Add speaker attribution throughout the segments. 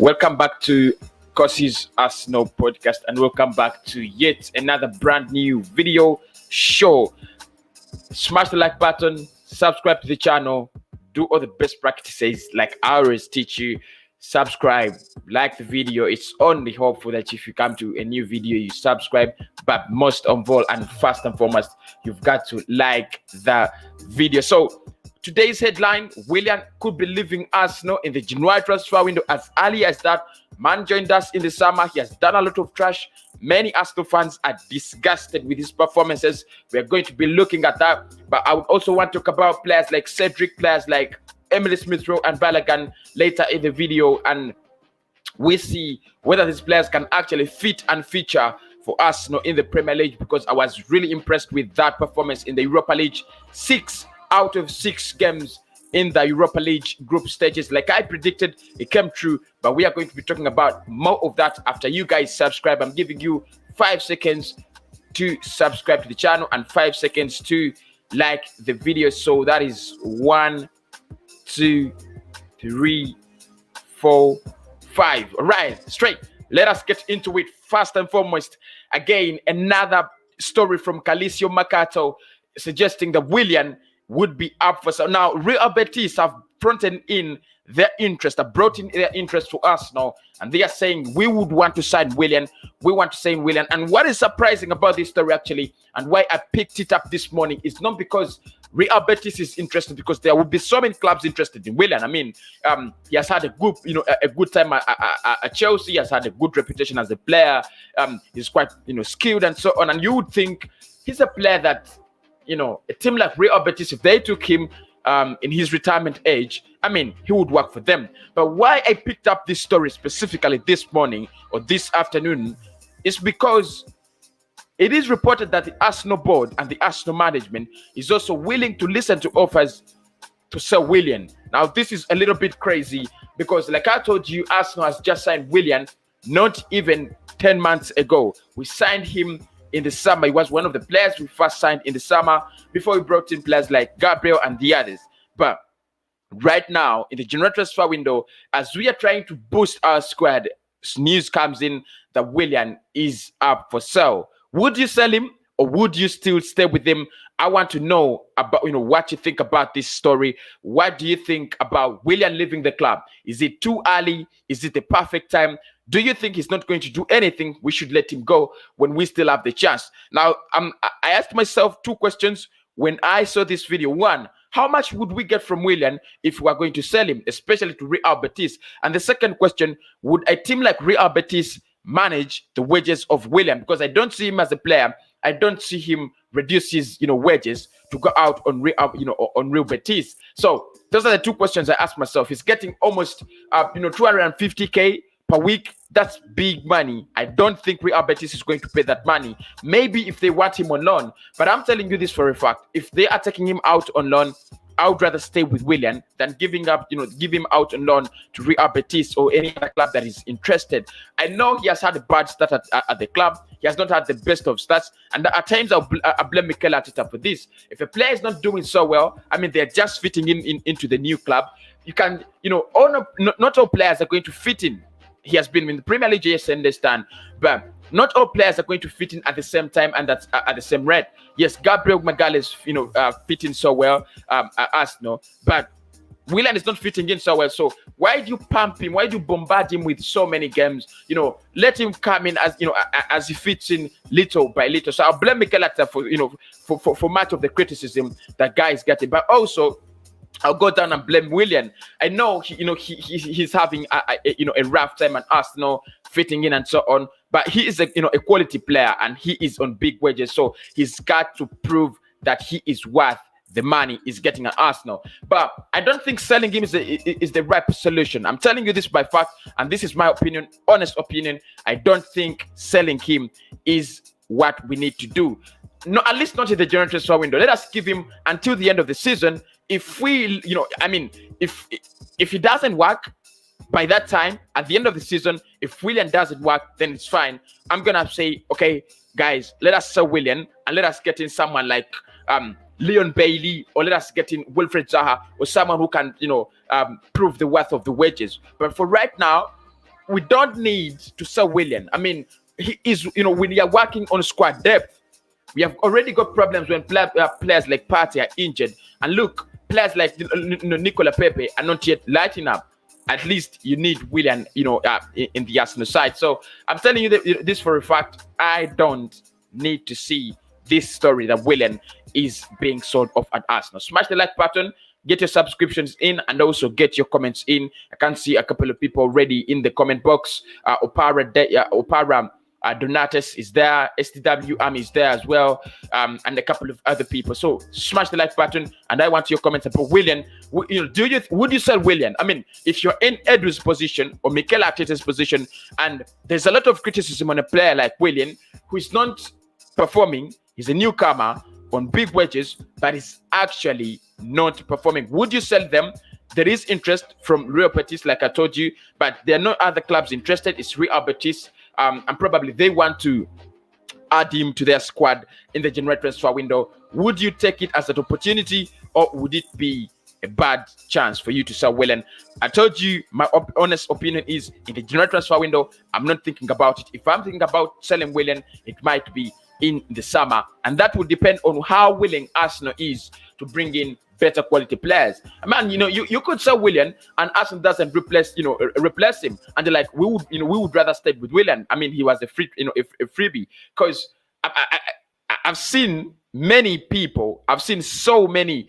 Speaker 1: Welcome back to Kossi's Arsenal podcast, and welcome back to yet another brand new video show. Smash the like button, subscribe to the channel, do all the best practices like I always teach you. Subscribe, like the video. It's only hopeful that if you come to a new video, you subscribe. But most of all, and first and foremost, you've got to like the video. So today's headline: Willian could be leaving Arsenal in the January transfer window as early as that. Man joined us in the summer. He has done a lot of trash. Many Arsenal fans are disgusted with his performances. We're going to be looking at that. But I would also want to talk about players like Cedric, players like Emily Smith-Rowe and Bellerin later in the video, and we see whether these players can actually fit and feature for Arsenal in the Premier League, because I was really impressed with that performance in the Europa League. 6 out of 6 games in the Europa League group stages, like I predicted, it came true. But we are going to be talking about more of that after you guys subscribe. I'm giving you 5 seconds to subscribe to the channel and 5 seconds to like the video. So that is 1, 2, 3, 4, 5. All right, straight. Let us get into it. First and foremost, again, another story from Calicio Mercato suggesting that Willian would be up for. So now Real Betis have brought in their interest to us now, and they are saying we would want to sign Willian. We want to sign Willian. And what is surprising about this story actually, and why I picked it up this morning, is not because Real Betis is interested, because there will be so many clubs interested in Willian. I mean, he has had a good time at Chelsea. He has had a good reputation as a player. He's quite skilled and so on. And you would think he's a player that a team like Real Betis, if they took him in his retirement age, I mean, he would work for them. But why I picked up this story specifically this morning or this afternoon is because it is reported that the Arsenal board and the Arsenal management is also willing to listen to offers to sell Willian. Now, this is a little bit crazy because, like I told you, Arsenal has just signed Willian not even 10 months ago. We signed him in the summer. He was one of the players we first signed in the summer before we brought in players like Gabriel and the others. But right now, in the January transfer window, as we are trying to boost our squad, news comes in that Willian is up for sale. Would you sell him or would you still stay with him? I want to know about what you think about this story. What do you think about Willian leaving the club? Is it too early? Is it the perfect time? Do you think he's not going to do anything? We should let him go when we still have the chance. Now, I asked myself 2 questions when I saw this video. 1, how much would we get from Willian if we are going to sell him, especially to Real Betis? And the second question, would a team like Real Betis manage the wages of Willian? Because I don't see him as a player. I don't see him reduce his wages to go out on Real Betis. So those are the 2 questions I asked myself. He's getting almost 250k per week. That's big money. I don't think Real Betis is going to pay that money. Maybe if they want him on loan, but I'm telling you this for a fact. If they are taking him out on loan, I would rather stay with Willian than give him out on loan to Real Betis or any other club that is interested. I know he has had a bad start at the club. He has not had the best of stats. And at times, I blame Mikel Arteta for this. If a player is not doing so well, I mean, they're just fitting into the new club. You can, not all players are going to fit in. He has been in the Premier League, yes, I understand. But not all players are going to fit in at the same time and at the same rate. Yes, Gabriel Magalhaes, fitting so well at Arsenal, but Willian is not fitting in so well. So why do you pump him? Why do you bombard him with so many games? Let him come in as he fits in little by little. So I'll blame Mikel Arteta for much of the criticism that guys getting, but also I'll go down and blame Willian. I know he's having a rough time at Arsenal, fitting in and so on. But he is a quality player and he is on big wages, so he's got to prove that he is worth the money he's getting at Arsenal. But I don't think selling him is the right solution. I'm telling you this by fact, and this is my opinion, honest opinion. I don't think selling him is what we need to do. No, at least not in the January transfer window. Let us give him until the end of the season. If we, if he doesn't work by that time, at the end of the season, if Willian doesn't work, then it's fine. I'm gonna say, okay, guys, let us sell Willian and let us get in someone like Leon Bailey, or let us get in Wilfred Zaha, or someone who can, prove the worth of the wages. But for right now, we don't need to sell Willian. I mean, he is, when you are working on squad depth, we have already got problems when players like Partey are injured. And look, players like Nicola Pepe are not yet lighting up. At least you need Willian, in the Arsenal side. So I'm telling you this for a fact. I don't need to see this story that Willian is being sold off at Arsenal. Smash the like button, get your subscriptions in, and also get your comments in. I can see a couple of people already in the comment box. Opara Donatus is there, STW Army is there as well, and a couple of other people. So smash the like button, and I want your comments about Willian. Would you sell Willian? I mean, if you're in Edu's position or Mikel Arteta's position, and there's a lot of criticism on a player like Willian who is not performing, he's a newcomer on big wages, but is actually not performing. Would you sell them? There is interest from Real Betis, like I told you, but there are no other clubs interested. It's Real Betis. And probably they want to add him to their squad in the January transfer window. Would you take it as an opportunity, or would it be a bad chance for you to sell Willian? I told you my honest opinion is, in the January transfer window, I'm not thinking about it. If I'm thinking about selling Willian, it might be in the summer, and that would depend on how willing Arsenal is to bring in better quality players. Man, you could sell Willian and Arsenal doesn't replace him, and they're like, we would rather stay with Willian. I mean, he was a freebie, because I've seen many people, I've seen so many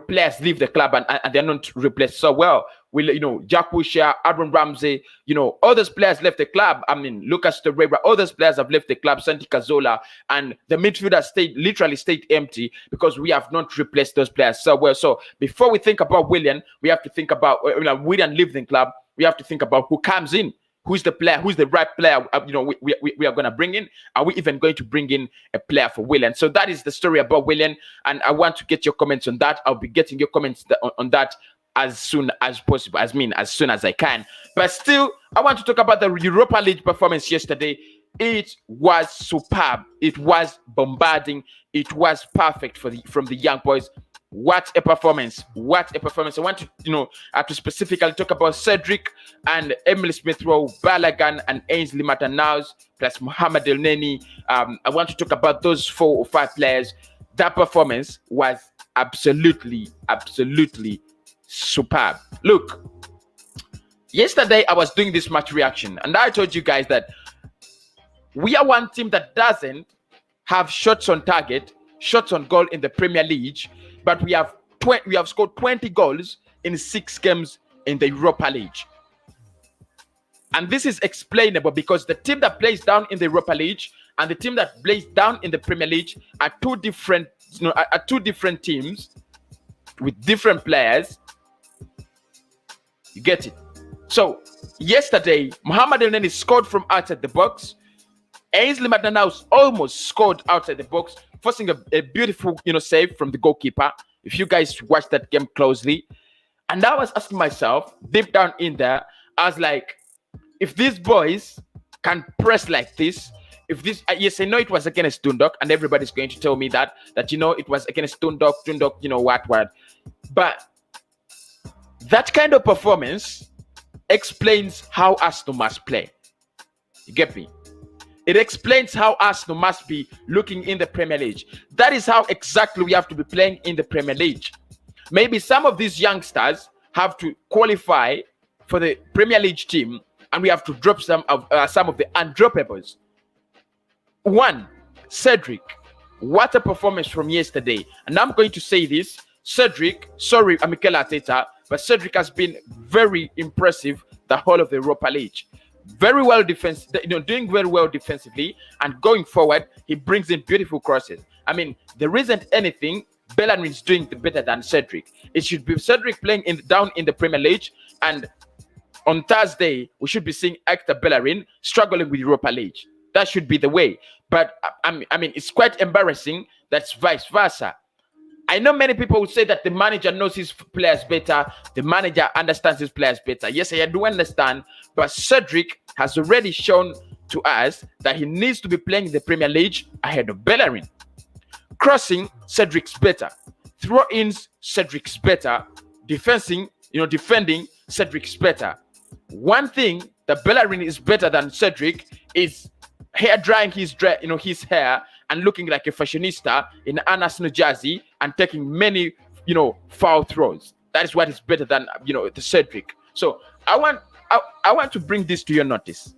Speaker 1: players leave the club and they're not replaced so well. Jack Wilshere, Aaron Ramsey, all those players left the club. I mean, Lucas Torreira, all those players have left the club, Santi Cazorla, and the midfielder literally stayed empty because we have not replaced those players so well. So before we think about Willian, we have to think about Willian leaving the club. We have to think about who comes in. Who's the player? Who's the right player? We are going to bring in. Are we even going to bring in a player for Willian? So that is the story about Willian, and I want to get your comments on that. I'll be getting your comments on that as soon as possible. As soon as I can. But still, I want to talk about the Europa League performance yesterday. It was superb. It was bombarding. It was perfect from the young boys. What a performance! What a performance! I want to specifically talk about Cedric and Emile Smith-Rowe, Bellerin and Ainsley Maitland-Niles, plus Mohamed Elneny. I want to talk about those 4 or 5 players. That performance was absolutely superb. Look, yesterday I was doing this match reaction, and I told you guys that we are one team that doesn't have shots on target, shots on goal in the Premier League, but we have scored 20 goals in 6 games in the Europa League. And this is explainable because the team that plays down in the Europa League and the team that plays down in the Premier League are two different teams with different players. You get it? So yesterday, Mohamed Elneny scored from outside the box. Ainsley Maitland-Niles almost scored outside the box, forcing a beautiful, save from the goalkeeper. If you guys watch that game closely, and I was asking myself deep down in there, I was like, if these boys can press like this, yes, I know it was against Dundalk, and everybody's going to tell me that it was against Dundalk, what, but that kind of performance explains how Arsenal must play. You get me? It explains how Arsenal must be looking in the Premier League. That is how exactly we have to be playing in the Premier League. Maybe some of these youngsters have to qualify for the Premier League team, and we have to drop some of the undroppables. One, Cedric. What a performance from yesterday. And I'm going to say this. Cedric, sorry, Mikel Arteta, but Cedric has been very impressive the whole of the Europa League. Very well doing very well defensively, and going forward, he brings in beautiful crosses. I mean, there isn't anything Bellerin is doing better than Cedric. It should be Cedric playing down in the Premier League, and on Thursday, we should be seeing Hector Bellerin struggling with Europa League. That should be the way. But I mean, it's quite embarrassing that's vice versa. I know many people would say that the manager knows his players better. The manager understands his players better. Yes, I do understand. But Cedric has already shown to us that he needs to be playing in the Premier League ahead of Bellerin. Crossing, Cedric's better. Throw-ins, Cedric's better. Defending, Cedric's better. One thing that Bellerin is better than Cedric is hair drying his his hair and looking like a fashionista in an Arsenal jersey and taking many foul throws. That is what is better than the Cedric. So I want to bring this to your notice.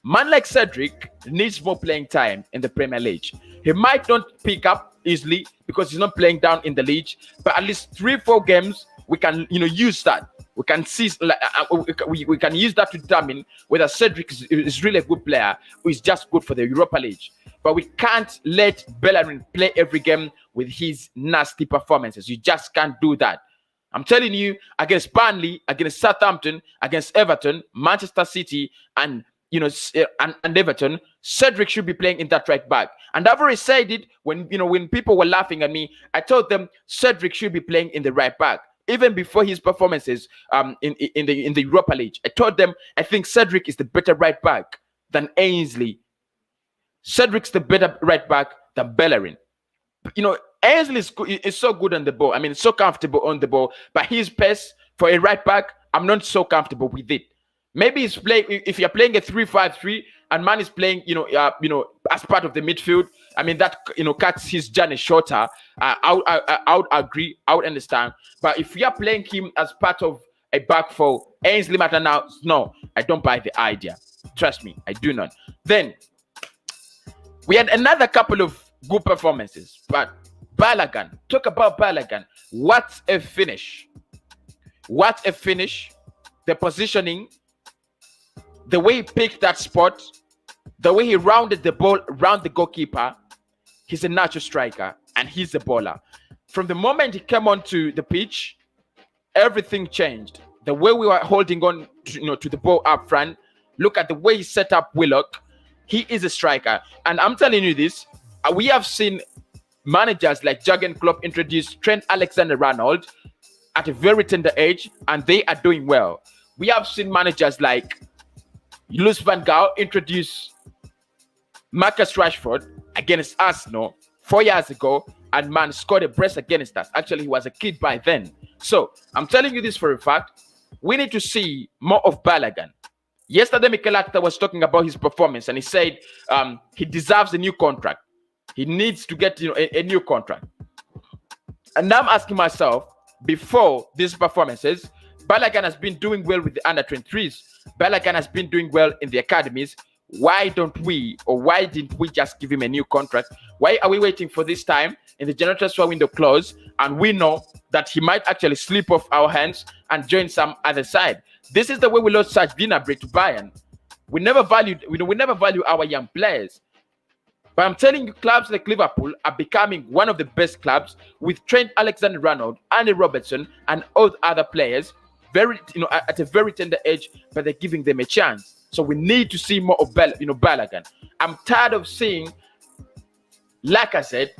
Speaker 1: Man like Cedric needs more playing time in the Premier League. He might not pick up easily because he's not playing down in the league, but at least 3-4 games we can use that. We can see we can use that to determine whether Cedric is really a good player who is just good for the Europa League. But we can't let Bellerin play every game with his nasty performances. You just can't do that. I'm telling you, against Burnley, against Southampton, against Everton, Manchester City, and and Everton, Cedric should be playing in that right back. And I've already said it when people were laughing at me. I told them Cedric should be playing in the right back. Even before his performances in the Europa League, I told them I think Cedric is the better right back than Ainsley. Cedric's the better right back than Bellerin. Ainsley is so good on the ball. I mean, so comfortable on the ball, but his pace for a right back, I'm not so comfortable with it. Maybe he's playing if you're playing a 3-5-3 and man is playing, as part of the midfield. I mean that cuts his journey shorter. I would agree. I would understand. But if you are playing him as part of a back four, Ainsley matter now. No, I don't buy the idea. Trust me, I do not. Then we had another couple of good performances, but Balogun. Talk about Balogun. What a finish! What a finish! The positioning, the way he picked that spot, the way he rounded the ball around the goalkeeper. He's a natural striker and he's a baller. From the moment he came onto the pitch, everything changed. The way we were holding on to the ball up front. Look at the way he set up Willock. He is a striker. And I'm telling you this, we have seen managers like Jurgen Klopp introduce Trent Alexander-Arnold at a very tender age, and they are doing well. We have seen managers like Louis van Gaal introduce Marcus Rashford against Arsenal 4 years ago, and man scored a brace against us. Actually, he was a kid by then. So I'm telling you this for a fact. We need to see more of Balogun. Yesterday, Mikel Arteta was talking about his performance, and he said he deserves a new contract. He needs to get a new contract. And I'm asking myself, before these performances, Balogun has been doing well with the under-23s. Bellerin has been doing well in the academies. Why didn't we just give him a new contract? Why are we waiting for this time in the January transfer window close, and we know that he might actually slip off our hands and join some other side? This is the way we lost Serge Gnabry to Bayern. We never value our young players. But I'm telling you, clubs like Liverpool are becoming one of the best clubs with Trent Alexander-Arnold, Andy Robertson, and all other players at a very tender age, but they're giving them a chance. So we need to see more of Balogun. I'm tired of seeing, like I said,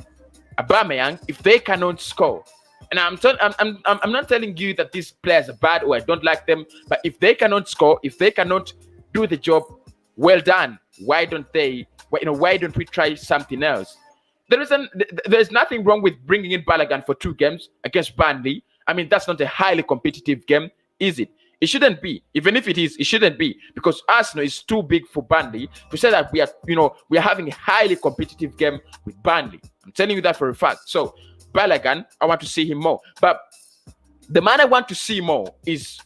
Speaker 1: Aubameyang, if they cannot score. And I'm not telling you that these players are bad or I don't like them, but if they cannot score, if they cannot do the job, well done. Why don't we try something else? There's nothing wrong with bringing in Balogun for 2 games against Burnley. I mean, that's not a highly competitive game, is it? It shouldn't be. Even if it is, it shouldn't be, because Arsenal is too big for Burnley to say that we are having a highly competitive game with Burnley. I'm telling you that for a fact. So Balogun, I want to see him more. But the man I want to see more is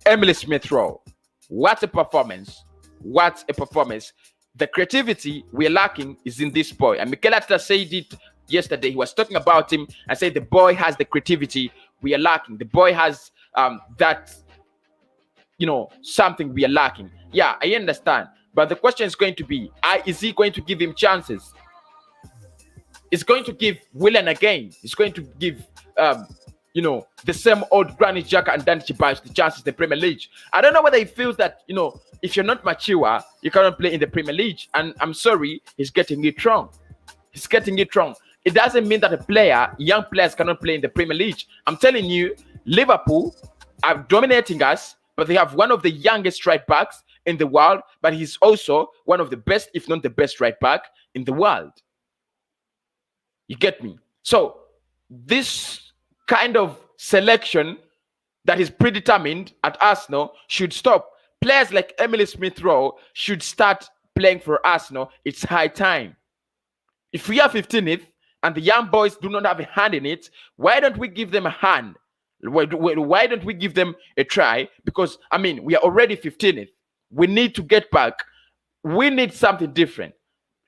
Speaker 1: Emile Smith-Rowe. What a performance. What a performance. The creativity we're lacking is in this boy. And Mikel Arteta said it yesterday. He was talking about him and said the boy has the creativity we are lacking. The boy has that, something we are lacking. Yeah, I understand. But the question is going to be, is he going to give him chances? It's going to give Willian again. It's going to give, the same old Granit Xhaka and Dani Ceballos the chances in the Premier League. I don't know whether he feels that, if you're not mature, you cannot play in the Premier League. And I'm sorry, he's getting it wrong. He's getting it wrong. It doesn't mean that young players cannot play in the Premier League. I'm telling you, Liverpool are dominating us, but they have one of the youngest right backs in the world, but he's also one of the best, if not the best right back in the world. You get me? So this kind of selection that is predetermined at Arsenal should stop. players like Emily Smith-Rowe should start playing for Arsenal. It's high time. If we are 15th and the young boys do not have a hand in it, why don't we give them a hand? Why don't we give them a try? Because, I mean, we are already 15th. We need to get back. We need something different.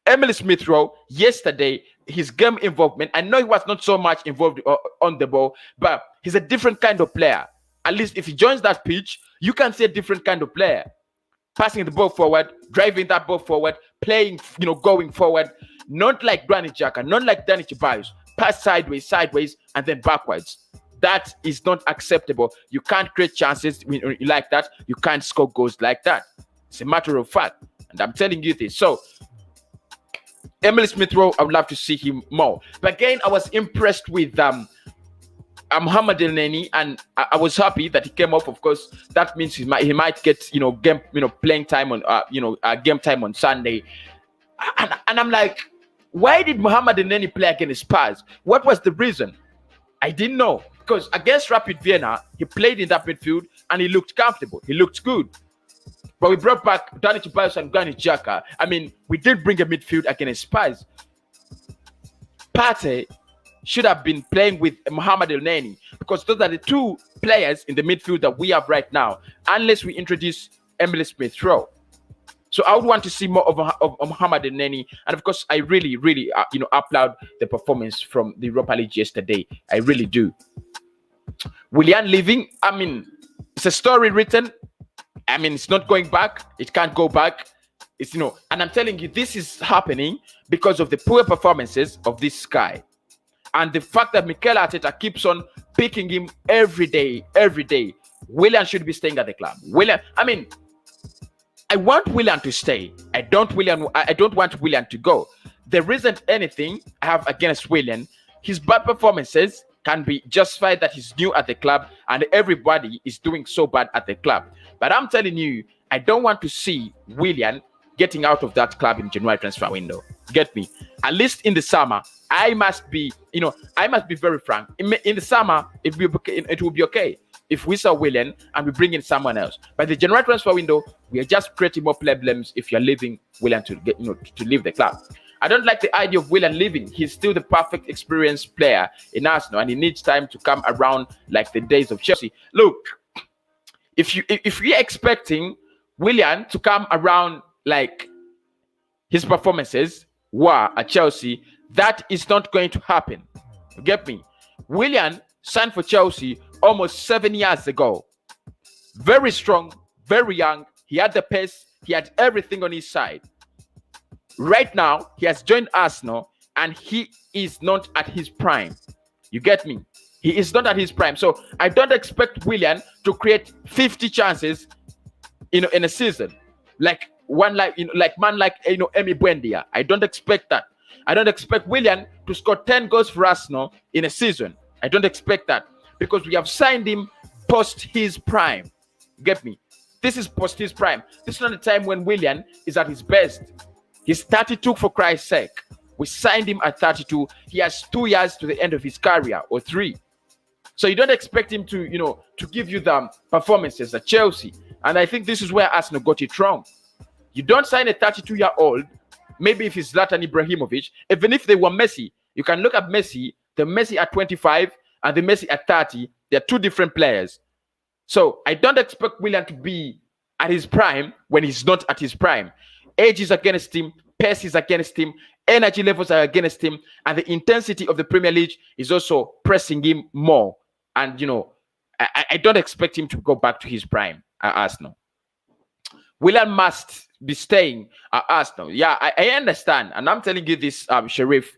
Speaker 1: Emily Smith-Rowe, yesterday, his game involvement, I know he was not so much involved on the ball, but he's a different kind of player. At least if he joins that pitch, you can see a different kind of player. Passing the ball forward, driving that ball forward, playing, going forward. Not like Granit Xhaka, not like Dani Ceballos. Pass sideways, and then backwards. That is not acceptable. You can't create chances like that. You can't score goals like that. It's a matter of fact. And I'm telling you this. So, Emily Smith-Rowe, I would love to see him more. But again, I was impressed with Mohamed El-Neni, and I was happy that he came off. Of course, that means he might get game playing time on game time on Sunday. And I'm like, why did Mohamed El-Neni play against Spurs? What was the reason? I didn't know, because against Rapid Vienna, he played in that midfield and he looked comfortable. He looked good. But we brought back Dani Ceballos and Granit Xhaka. I mean, we did bring a midfield against Spurs. Partey should have been playing with Mohamed El-Neni, because those are the two players in the midfield that we have right now, unless we introduce Emily Smith-Rowe. So I would want to see more of Mohamed El-Neni. And of course, I really, really, applaud the performance from the Europa League yesterday. I really do. Willian leaving, I mean, it's a story written. I mean, it's not going back. It can't go back. It's, and I'm telling you, this is happening because of the poor performances of this guy. And the fact that Mikel Arteta keeps on picking him every day. Willian should be staying at the club. Willian, I mean, I want Willian to stay. I don't want Willian to go. There isn't anything I have against Willian. His bad performances can be justified that he's new at the club and everybody is doing so bad at the club. But I'm telling you, I don't want to see Willian getting out of that club in January transfer window. Get me? At least in the summer, I must be very frank. In the summer, it will be okay if we sell Willian and we bring in someone else. By the January transfer window, we are just creating more problems if you're leaving Willian to leave the club. I don't like the idea of Willian leaving. He's still the perfect experienced player in Arsenal, and he needs time to come around like the days of Chelsea. Look, if you're expecting Willian to come around like his performances were at Chelsea, that is not going to happen. You get me? Willian signed for Chelsea almost 7 years ago. Very strong, very young. He had the pace. He had everything on his side. Right now, he has joined Arsenal and he is not at his prime. You get me? He is not at his prime. So I don't expect Willian to create 50 chances in a season. Like Emi Buendia. I don't expect that. I don't expect Willian to score 10 goals for Arsenal in a season. I don't expect that, because we have signed him post his prime. Get me? This is post his prime. This is not the time when Willian is at his best. He's 32, for Christ's sake. We signed him at 32. He has 2 years to the end of his career, or 3. So you don't expect him to give you the performances at Chelsea. And I think this is where Arsenal got it wrong. You don't sign a 32-year-old, maybe if it's Zlatan Ibrahimovic, even if they were Messi. You can look at Messi, the Messi at 25 and the Messi at 30. They're two different players. So I don't expect Willian to be at his prime when he's not at his prime. Age is against him, pace is against him, energy levels are against him, and the intensity of the Premier League is also pressing him more. And, I don't expect him to go back to his prime at Arsenal. Willian must be staying at Arsenal. Yeah, I understand. And I'm telling you this, Sharif.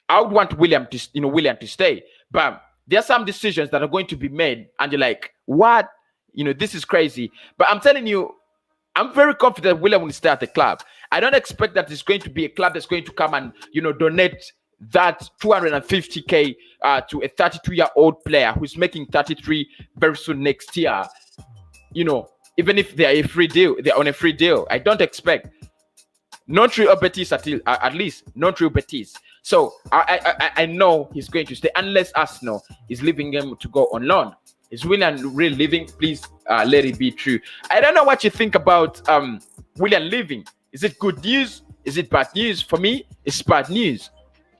Speaker 1: I would want Willian to stay. But there are some decisions that are going to be made. And you're like, what? This is crazy. But I'm telling you, I'm very confident Willian will stay at the club. I don't expect that it's going to be a club that's going to come and, donate that 250K to a 32-year-old player who's making 33 very soon next year. Even if they're on a free deal, I don't expect. Not Real Betis at least, not Real Betis. So I know he's going to stay unless Arsenal is leaving him to go on loan. Is Willian really leaving? Please let it be true. I don't know what you think about Willian leaving. Is it good news? Is it bad news? For me, it's bad news.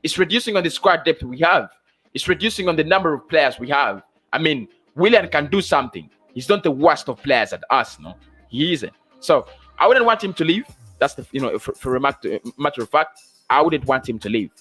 Speaker 1: It's reducing on the squad depth we have. It's reducing on the number of players we have. I mean, Willian can do something. He's not the worst of players at Arsenal. He isn't. So I wouldn't want him to leave. That's the for a matter of fact, I wouldn't want him to leave.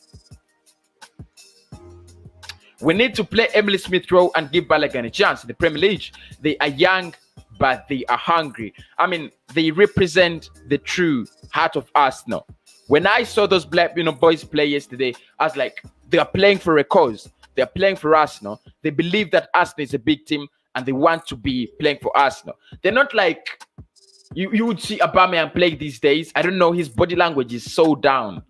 Speaker 1: We need to play Emily Smith-Rowe and give Bellerin a chance in the Premier League. They are young, but they are hungry. I mean, they represent the true heart of Arsenal. When I saw those black boys play yesterday, I was like, they are playing for a cause. They are playing for Arsenal. They believe that Arsenal is a big team and they want to be playing for Arsenal. They're not like you would see Aubameyang play these days. I don't know, his body language is so down.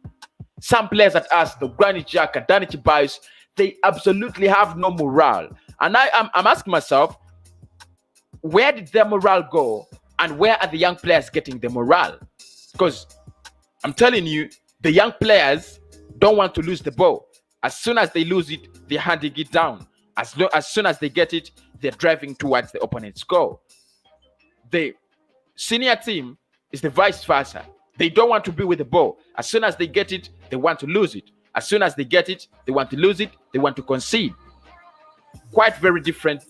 Speaker 1: Some players at Arsenal, Granit Xhaka, Dani Ceballos, they absolutely have no morale. And I'm asking myself, where did their morale go? And where are the young players getting the morale? Because I'm telling you, the young players don't want to lose the ball. As soon as they lose it, they're handing it down. As soon as they get it, they're driving towards the opponent's goal. The senior team is the vice versa. They don't want to be with the ball. As soon as they get it, they want to lose it. As soon as they get it, they want to lose it. They want to concede. Quite very different,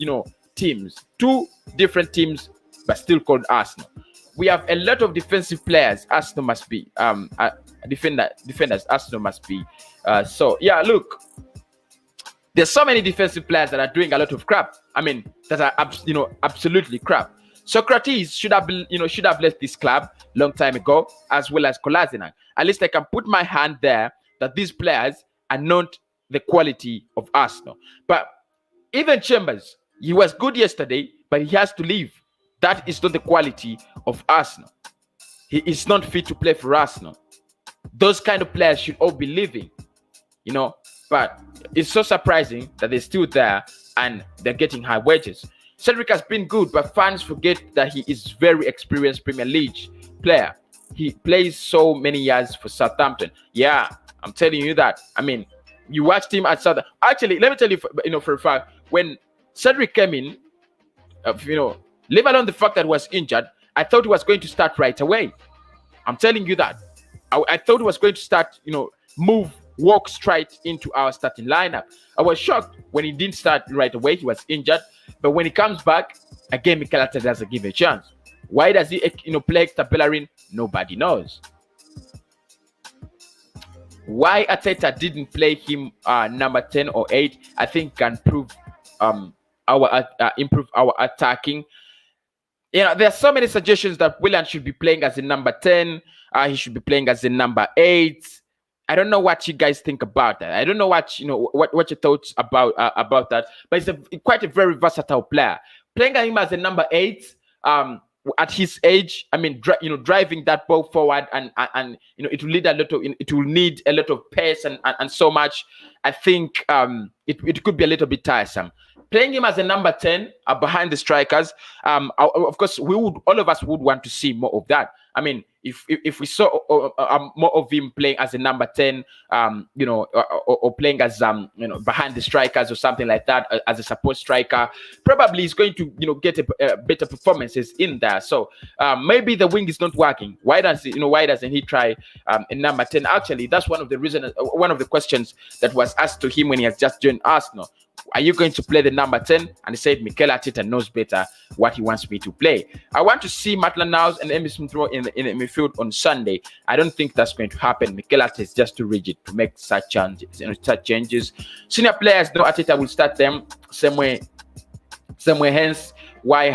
Speaker 1: teams. Two different teams, but still called Arsenal. We have a lot of defensive players. Arsenal must be defenders. Arsenal must be. So yeah, look, there's so many defensive players that are doing a lot of crap. I mean, that are absolutely crap. Socrates should have left this club long time ago, as well as Kolasinac. At least I can put my hand there that these players are not the quality of Arsenal. But even Chambers, he was good yesterday, but he has to leave. That is not the quality of Arsenal. He is not fit to play for Arsenal. Those kind of players should all be leaving, But it's so surprising that they're still there and they're getting high wages. Cedric has been good, but fans forget that he is very experienced Premier League player. He plays so many years for Southampton. Yeah, I'm telling you that. I mean, you watched him at Southampton. Actually, let me tell you, for a fact, when Cedric came in, leave alone the fact that he was injured, I thought he was going to start right away. I'm telling you that. I thought he was going to start, walk straight into our starting lineup. I was shocked when he didn't start right away. He was injured. But when he comes back, again, Mikel Arteta doesn't give a chance. Why does he, play extra Bellerin? Nobody knows. Why Arteta didn't play him number 10 or 8, I think can improve our attacking. There are so many suggestions that Willian should be playing as a number 10. He should be playing as a number 8. I don't know what you guys think about that. I don't know what what your thoughts about that. But it's quite a very versatile player. Playing him as a number 8, at his age, I mean, driving that ball forward and it will need a lot of pace and so much. I think it could be a little bit tiresome. Playing him as a number 10 behind the strikers, of course, all of us would want to see more of that. I mean, if we saw more of him playing as a number 10, or playing as behind the strikers or something like that, as a support striker, probably he's going to get a better performances in there. So maybe the wing is not working. Why doesn't he try a number 10? Actually, that's one of the questions that was asked to him when he has just joined Arsenal. Are you going to play the number 10? And he said, Mikel Arteta knows better what he wants me to play. I want to see Maitland-Niles and Emile Smith-Rowe in the midfield on Sunday. I don't think that's going to happen. Mikel Arteta is just too rigid to make such changes. Senior players, no, Arteta will start them same way. Hence why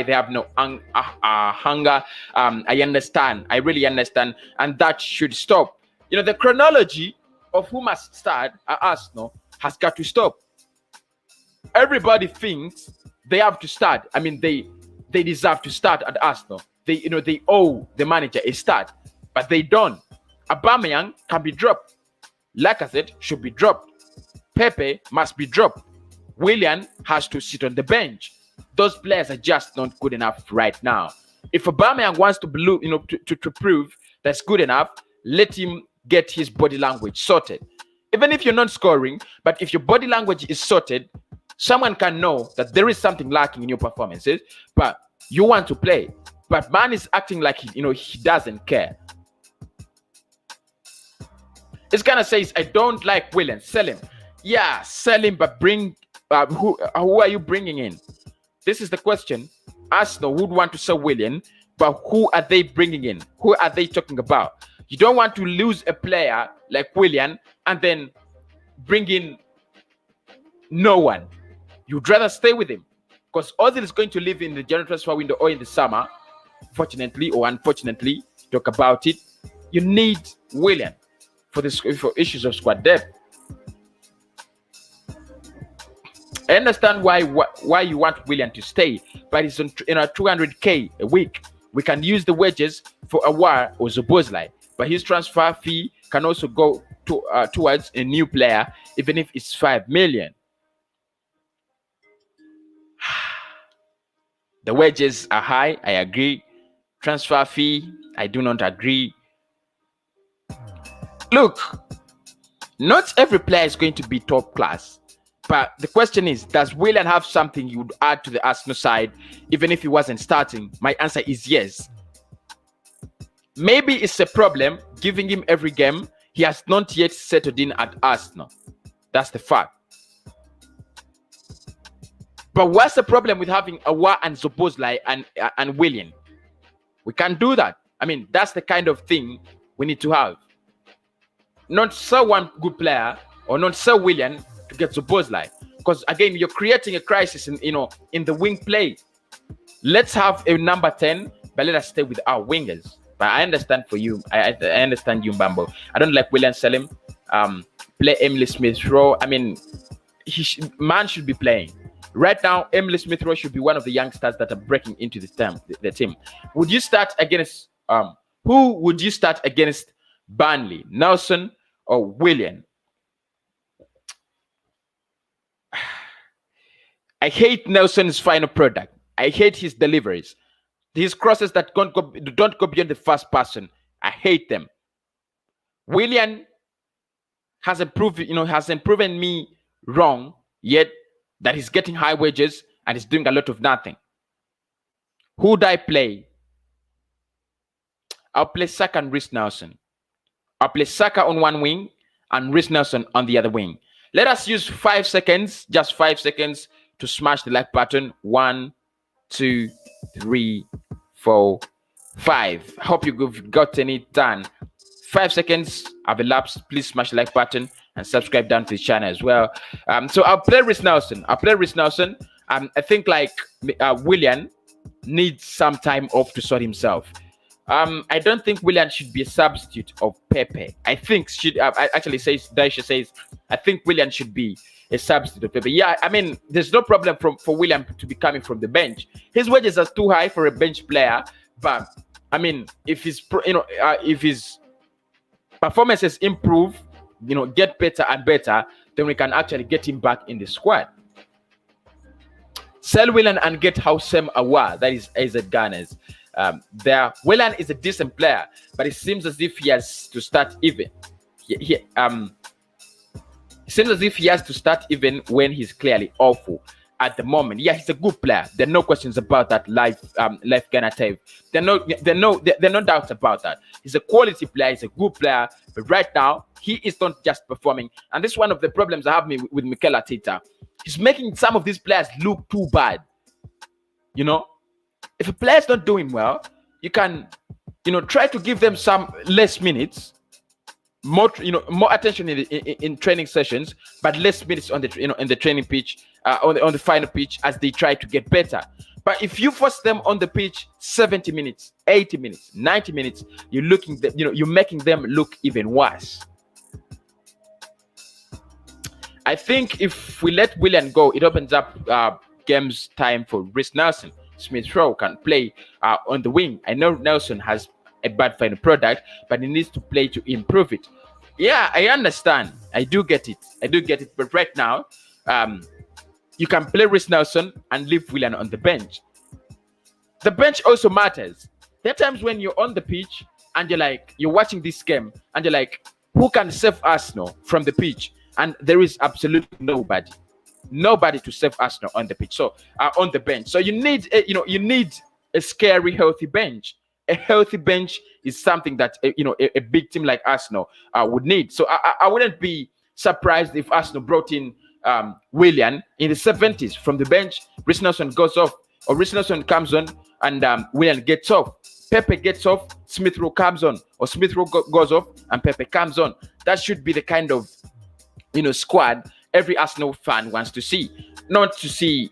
Speaker 1: they have no hunger. I understand. I really understand, and that should stop. The chronology of who must start at Arsenal has got to stop. Everybody thinks they have to start. I mean, they deserve to start at Arsenal. They owe the manager a start, but they don't. Aubameyang can be dropped. Lacazette should be dropped. Pepe must be dropped. Willian has to sit on the bench. Those players are just not good enough right now. If Aubameyang wants to to prove that's good enough, let him get his body language sorted. Even if you're not scoring, but if your body language is sorted, Someone can know that there is something lacking in your performances, but you want to play. But man is acting like he doesn't care. It's gonna say, I don't like Willian, sell him. Yeah, sell him, but bring who are you bringing in? This is the question. Arsenal would want to sell Willian, but who are they bringing in? Who are they talking about? You don't want to lose a player like Willian and then bring in no one. You'd rather stay with him because Ozil is going to leave in the January transfer window or in the summer. Fortunately or unfortunately, talk about it. You need Willian for issues of squad depth. I understand why you want Willian to stay, but it's on 200k a week. We can use the wages for Awar or Szoboszlai, but his transfer fee can also go towards a new player, even if it's 5 million. The wages are high, I agree. Transfer fee, I do not agree. Look, not every player is going to be top class. But the question is, does Willian have something you would add to the Arsenal side, even if he wasn't starting? My answer is yes. Maybe it's a problem giving him every game. He has not yet settled in at Arsenal. That's the fact. But what's the problem with having Awar and Szoboszlai and Willian? We can't do that. I mean, that's the kind of thing we need to have. Not sell one good player or not sell Willian to get Szoboszlai, because again, you're creating a crisis in the wing play. Let's have a number 10, but let us stay with our wingers. But I understand for you. I understand you, Bambo. I don't like Willian Selim. Play Emily Smith-Rowe. I mean, man should be playing. Right now, Emily Smith-Rowe should be one of the youngsters that are breaking into the team. Would you start against who would you start against? Burnley, Nelson, or Willian? I hate Nelson's final product. I hate his deliveries. His crosses that don't go beyond the first person. I hate them. Willian hasn't proven me wrong yet that he's getting high wages and he's doing a lot of nothing. Who would I play? I'll play Saka and Reece Nelson. I'll play Saka on one wing and Reece Nelson on the other wing. Let us use 5 seconds, just 5 seconds, to smash the like button. 1, 2, 3, 4, 5. I hope you've gotten it done. 5 seconds have elapsed. Please smash the like button and subscribe down to the channel as well. So I'll play Reece Nelson. I think like Willian needs some time off to sort himself. I don't think Willian should be a substitute of Pepe. I think Daisha says I think Willian should be a substitute of Pepe. Yeah, I mean, there's no problem for Willian to be coming from the bench. His wages are too high for a bench player, but I mean, if his performances improve, get better and better, then we can actually get him back in the squad. Sell Willian and get Houssem Awar, that is AZ Gunners. Willian is a decent player, but it seems as if he has to start even. It seems as if he has to start even when he's clearly awful at the moment. Yeah, he's a good player. There are no questions about that. Life Ghana tape. There are no doubts about that. He's a quality player. He's a good player. But right now, he is not just performing. And this is one of the problems I have with Mikel Arteta. He's making some of these players look too bad. If a player's not doing well, you can, try to give them some less minutes, more attention in training sessions, but less minutes on the in the training pitch, on the final pitch as they try to get better. But if you force them on the pitch 70 minutes, 80 minutes, 90 minutes, you're making them look even worse. I think if we let Willian go, it opens up games time for Reece Nelson. Smith-Rowe can play on the wing. I know Nelson has a bad final product, but he needs to play to improve it. Yeah, I understand. I do get it. But right now, you can play Reece Nelson and leave Willian on the bench. The bench also matters. There are times when you're on the pitch and you're watching this game and you're like, who can save Arsenal from the pitch? And there is absolutely nobody. nobody to save Arsenal on the pitch. So on the bench. So you need you need a scary, healthy bench. A healthy bench is something that a big team like Arsenal would need. So I wouldn't be surprised if Arsenal brought in Willian in the 70s from the bench. Reece Nelson goes off, or Reece Nelson comes on, and Willian gets off. Pepe gets off, Smith Rowe comes on, or Smith Rowe goes off, and Pepe comes on. That should be the kind of squad every Arsenal fan wants to see. Not to see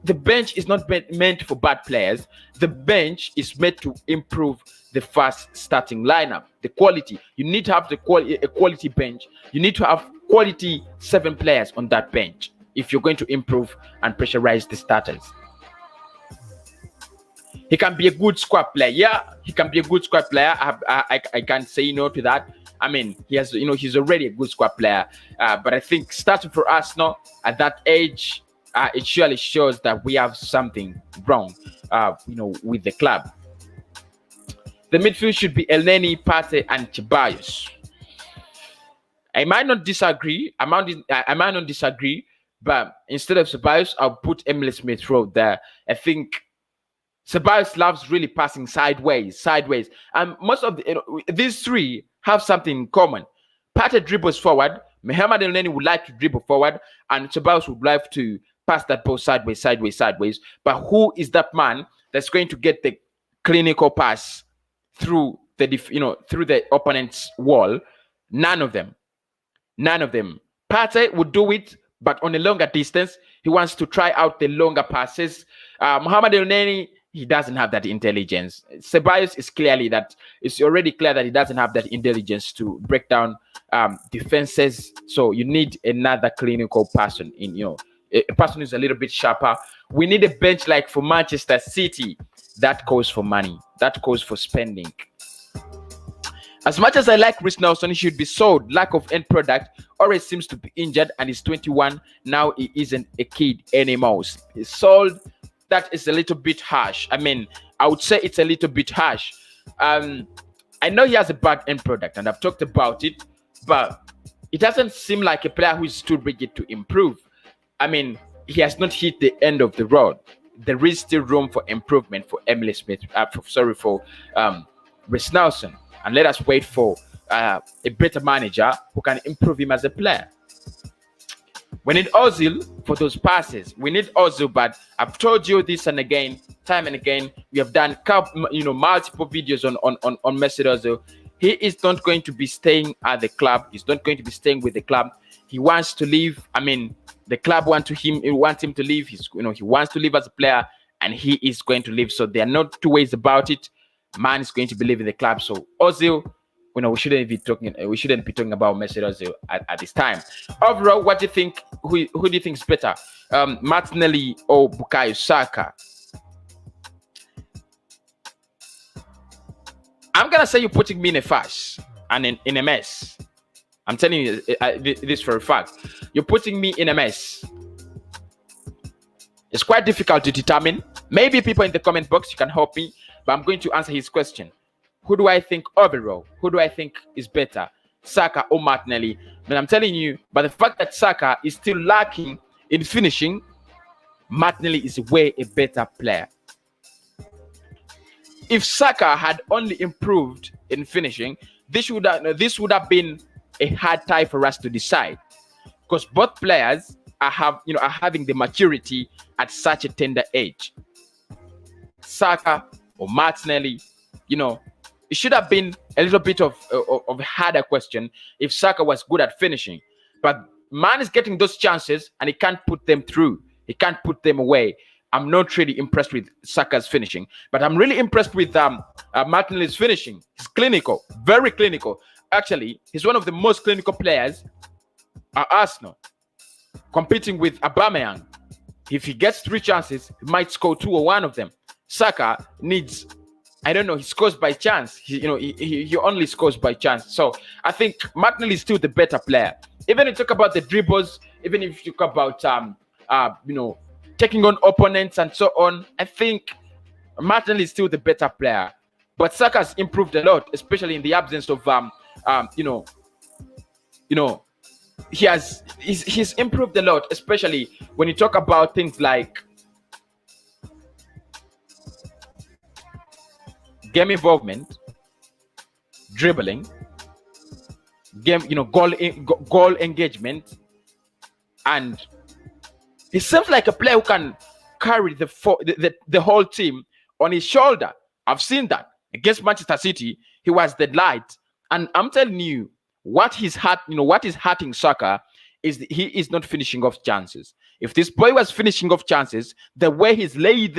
Speaker 1: the bench is not meant for bad players. The bench is meant to improve the first starting lineup, the quality. You need to have a quality bench. You need to have quality 7 players on that bench if you're going to improve and pressurize the starters. He can be a good squad player. Yeah, he can be a good squad player. I can't say no to that. I mean, he has, he's already a good squad player. But I think starting for Arsenal at that age, it surely shows that we have something wrong, with the club. The midfield should be Elneny, Partey, and Ceballos. I might not disagree. I might not disagree, but instead of Ceballos, I'll put Emile Smith Rowe there. I think Ceballos loves really passing sideways. And most of these three have something in common. Partey dribbles forward. Mohamed Elneny would like to dribble forward, and Ceballos would like to pass that ball sideways. But who is that man that's going to get the clinical pass through the opponent's wall? None of them. Partey would do it, but on a longer distance. He wants to try out the longer passes. Mohamed Elneny, he doesn't have that intelligence. Ceballos it's already clear that he doesn't have that intelligence to break down defenses. So you need another clinical person a person who's a little bit sharper. We need a bench like for Manchester City that calls for money, that calls for spending. As much as I like Reece Nelson, he should be sold. Lack of end product. Always seems to be injured and he's 21. Now he isn't a kid anymore. He's sold. That is a little bit harsh. I mean, I would say it's a little bit harsh. I know he has a bad end product and I've talked about it, but it doesn't seem like a player who is too rigid to improve. I mean, he has not hit the end of the road. There is still room for improvement for Emile Smith. For Reece Nelson. And let us wait for a better manager who can improve him as a player. We need Ozil for those passes. We need Ozil, but I've told you this and again, time and again. We have done multiple videos on Mesut Ozil. He is not going to be staying at the club. He's not going to be staying with the club. He wants to leave. I mean, the club wants him to leave. He wants to leave as a player, and he is going to leave. So there are no two ways about it. Man is going to be leaving the club. So Ozil, we shouldn't be talking about Mesut Ozil at this time. Overall, what do you think? Who do you think is better, Martinelli or Bukayo Saka? I'm gonna say you're putting me in a fuss and in a mess. I'm telling you this for a fact. You're putting me in a mess. It's quite difficult to determine. Maybe people in the comment box, you can help me, but I'm going to answer his question. Who do I think overall? Who do I think is better, Saka or Martinelli? But I'm telling you, by the fact that Saka is still lacking in finishing, Martinelly is way a better player. If Saka had only improved in finishing, this would have been a hard tie for us to decide, because both players are having the maturity at such a tender age. Saka or Martinelli, it should have been a little bit of a harder question if Saka was good at finishing. But man is getting those chances and he can't put them through. He can't put them away. I'm not really impressed with Saka's finishing, but I'm really impressed with Martinelli's finishing. He's clinical, very clinical. Actually, he's one of the most clinical players at Arsenal, competing with Aubameyang. If he gets 3 chances, he might score 2 or 1 of them. Saka needs, he scores by chance. He only scores by chance. So I think Martinelli is still the better player. Even if you talk about the dribbles, even if you talk about taking on opponents and so on, I think Martinelli is still the better player. But Saka has improved a lot, especially in the absence of he's improved a lot, especially when you talk about things like game involvement, dribbling, goal engagement, and he seems like a player who can carry the whole team on his shoulder. I've seen that against Manchester City. He was the light, and I'm telling you, what is hurting Saka is he is not finishing off chances. If this boy was finishing off chances, the way he's laying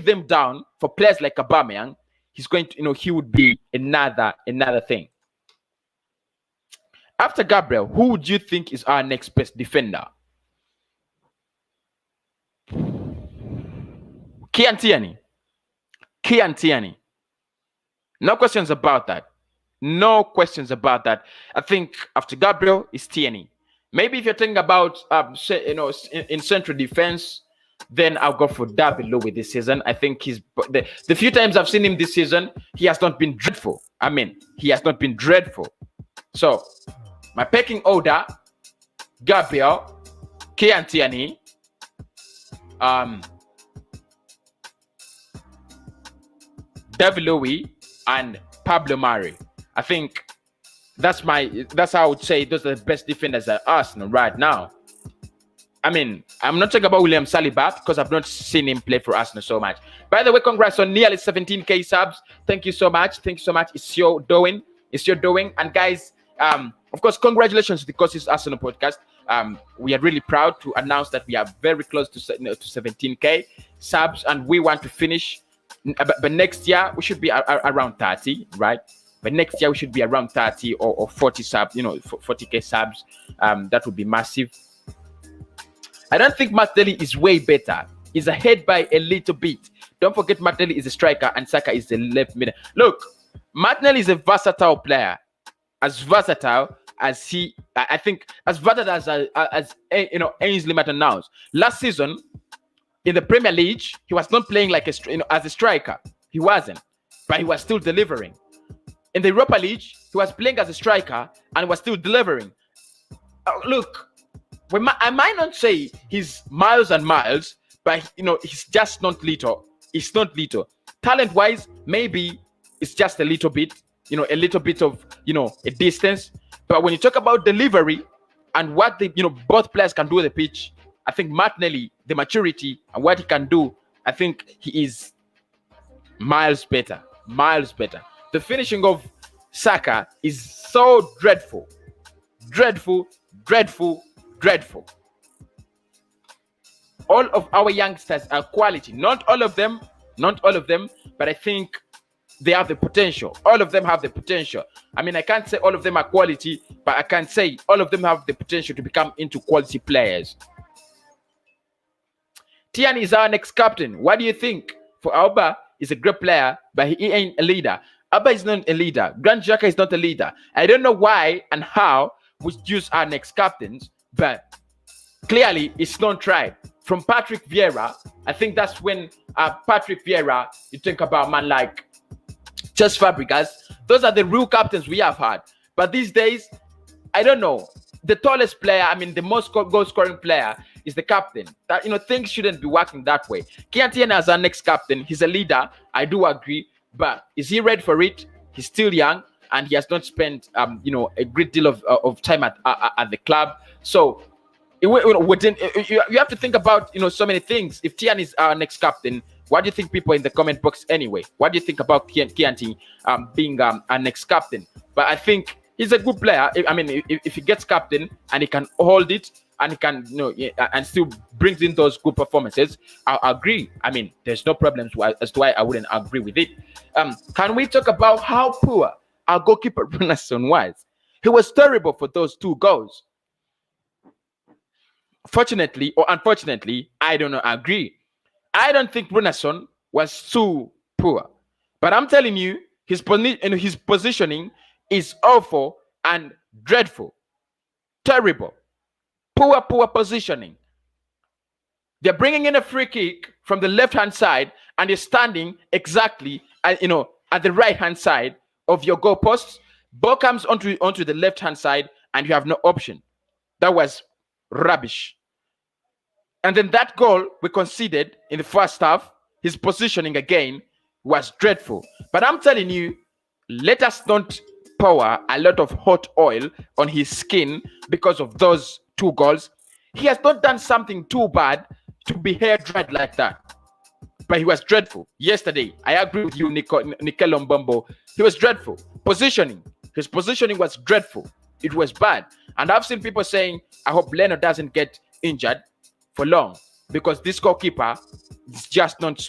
Speaker 1: them down for players like Aubameyang, he's going to, he would be another thing. After Gabriel, who would you think is our next best defender? Kian Tierney. No questions about that. I think after Gabriel is Tierney. Maybe if you're thinking about in central defense, then I'll go for David Louis this season. I think the few times I've seen him this season, he has not been dreadful. So my pecking order: Gabriel, Kian Tierney, David Louis, and Pablo Mari. I think that's how I would say those are the best defenders at Arsenal right now. I mean, I'm not talking about William Saliba because I've not seen him play for Arsenal so much. By the way, congrats on nearly 17k subs. Thank you so much. It's your doing. And guys, of course, congratulations to the Courses Arsenal podcast. We are really proud to announce that we are very close to 17k subs, and we want to finish. But next year we should be around 30, right? But next year we should be around 30 or 40 subs, 40k subs. That would be massive. I don't think Martinelli is way better. He's ahead by a little bit. Don't forget Martinelli is a striker and Saka is the left middle. Look, Martinelli is a versatile player. As versatile as Ainsley Maitland-Niles. Last season in the Premier League, he was not playing like as a striker. He wasn't, but he was still delivering. In the Europa League, he was playing as a striker and was still delivering. Look, I might not say he's miles and miles, but he's just not little. It's not little. Talent-wise, maybe it's just a little bit of a distance. But when you talk about delivery and what both players can do on the pitch, I think Martinelli, the maturity and what he can do, I think he is miles better. The finishing of Saka is so dreadful. All of our youngsters are quality. Not all of them, but I think they have the potential. All of them have the potential. I mean, I can't say all of them are quality, but I can say all of them have the potential to become into quality players. Tierney is our next captain. What do you think? For Auba is a great player, but he ain't a leader. Auba is not a leader. Granit Xhaka is not a leader. I don't know why and how we choose our next captains, but clearly it's not tried. From Patrick Vieira, I think that's when Patrick Vieira, you think about man like just Fabregas. Those are the real captains we have had. But these days, I don't know. The tallest player, the most goal-scoring player is the captain. That things shouldn't be working that way. Kian Tierney as our next captain, he's a leader. I do agree, but is he ready for it? He's still young, and he has not spent a great deal of time at the club. So you have to think about so many things. If Tierney is our next captain, what do you think, people in the comment box anyway? What do you think about Kian Tierney being our next captain? But I think he's a good player. If he gets captain and he can hold it and he can, and still brings in those good performances, I agree. There's no problems as to why I wouldn't agree with it. Can we talk about how poor our goalkeeper Brunasson was? He was terrible for those 2 goals. Fortunately or unfortunately, I don't agree. I don't think Brunasson was too poor, but I'm telling you, his positioning is awful and dreadful, terrible, poor positioning. They're bringing in a free kick from the left-hand side, and you're standing exactly at the right-hand side of your goalposts. Ball comes onto the left-hand side, and you have no option. That was rubbish. And then that goal we conceded in the first half, his positioning again was dreadful. But I'm telling you, let us not pour a lot of hot oil on his skin because of those 2 goals. He has not done something too bad to be hair dried like that. But he was dreadful yesterday. I agree with you, Nikel Mbombo. He was dreadful. His positioning was dreadful. It was bad. And I've seen people saying, I hope Leno doesn't get injured for long because this goalkeeper is just not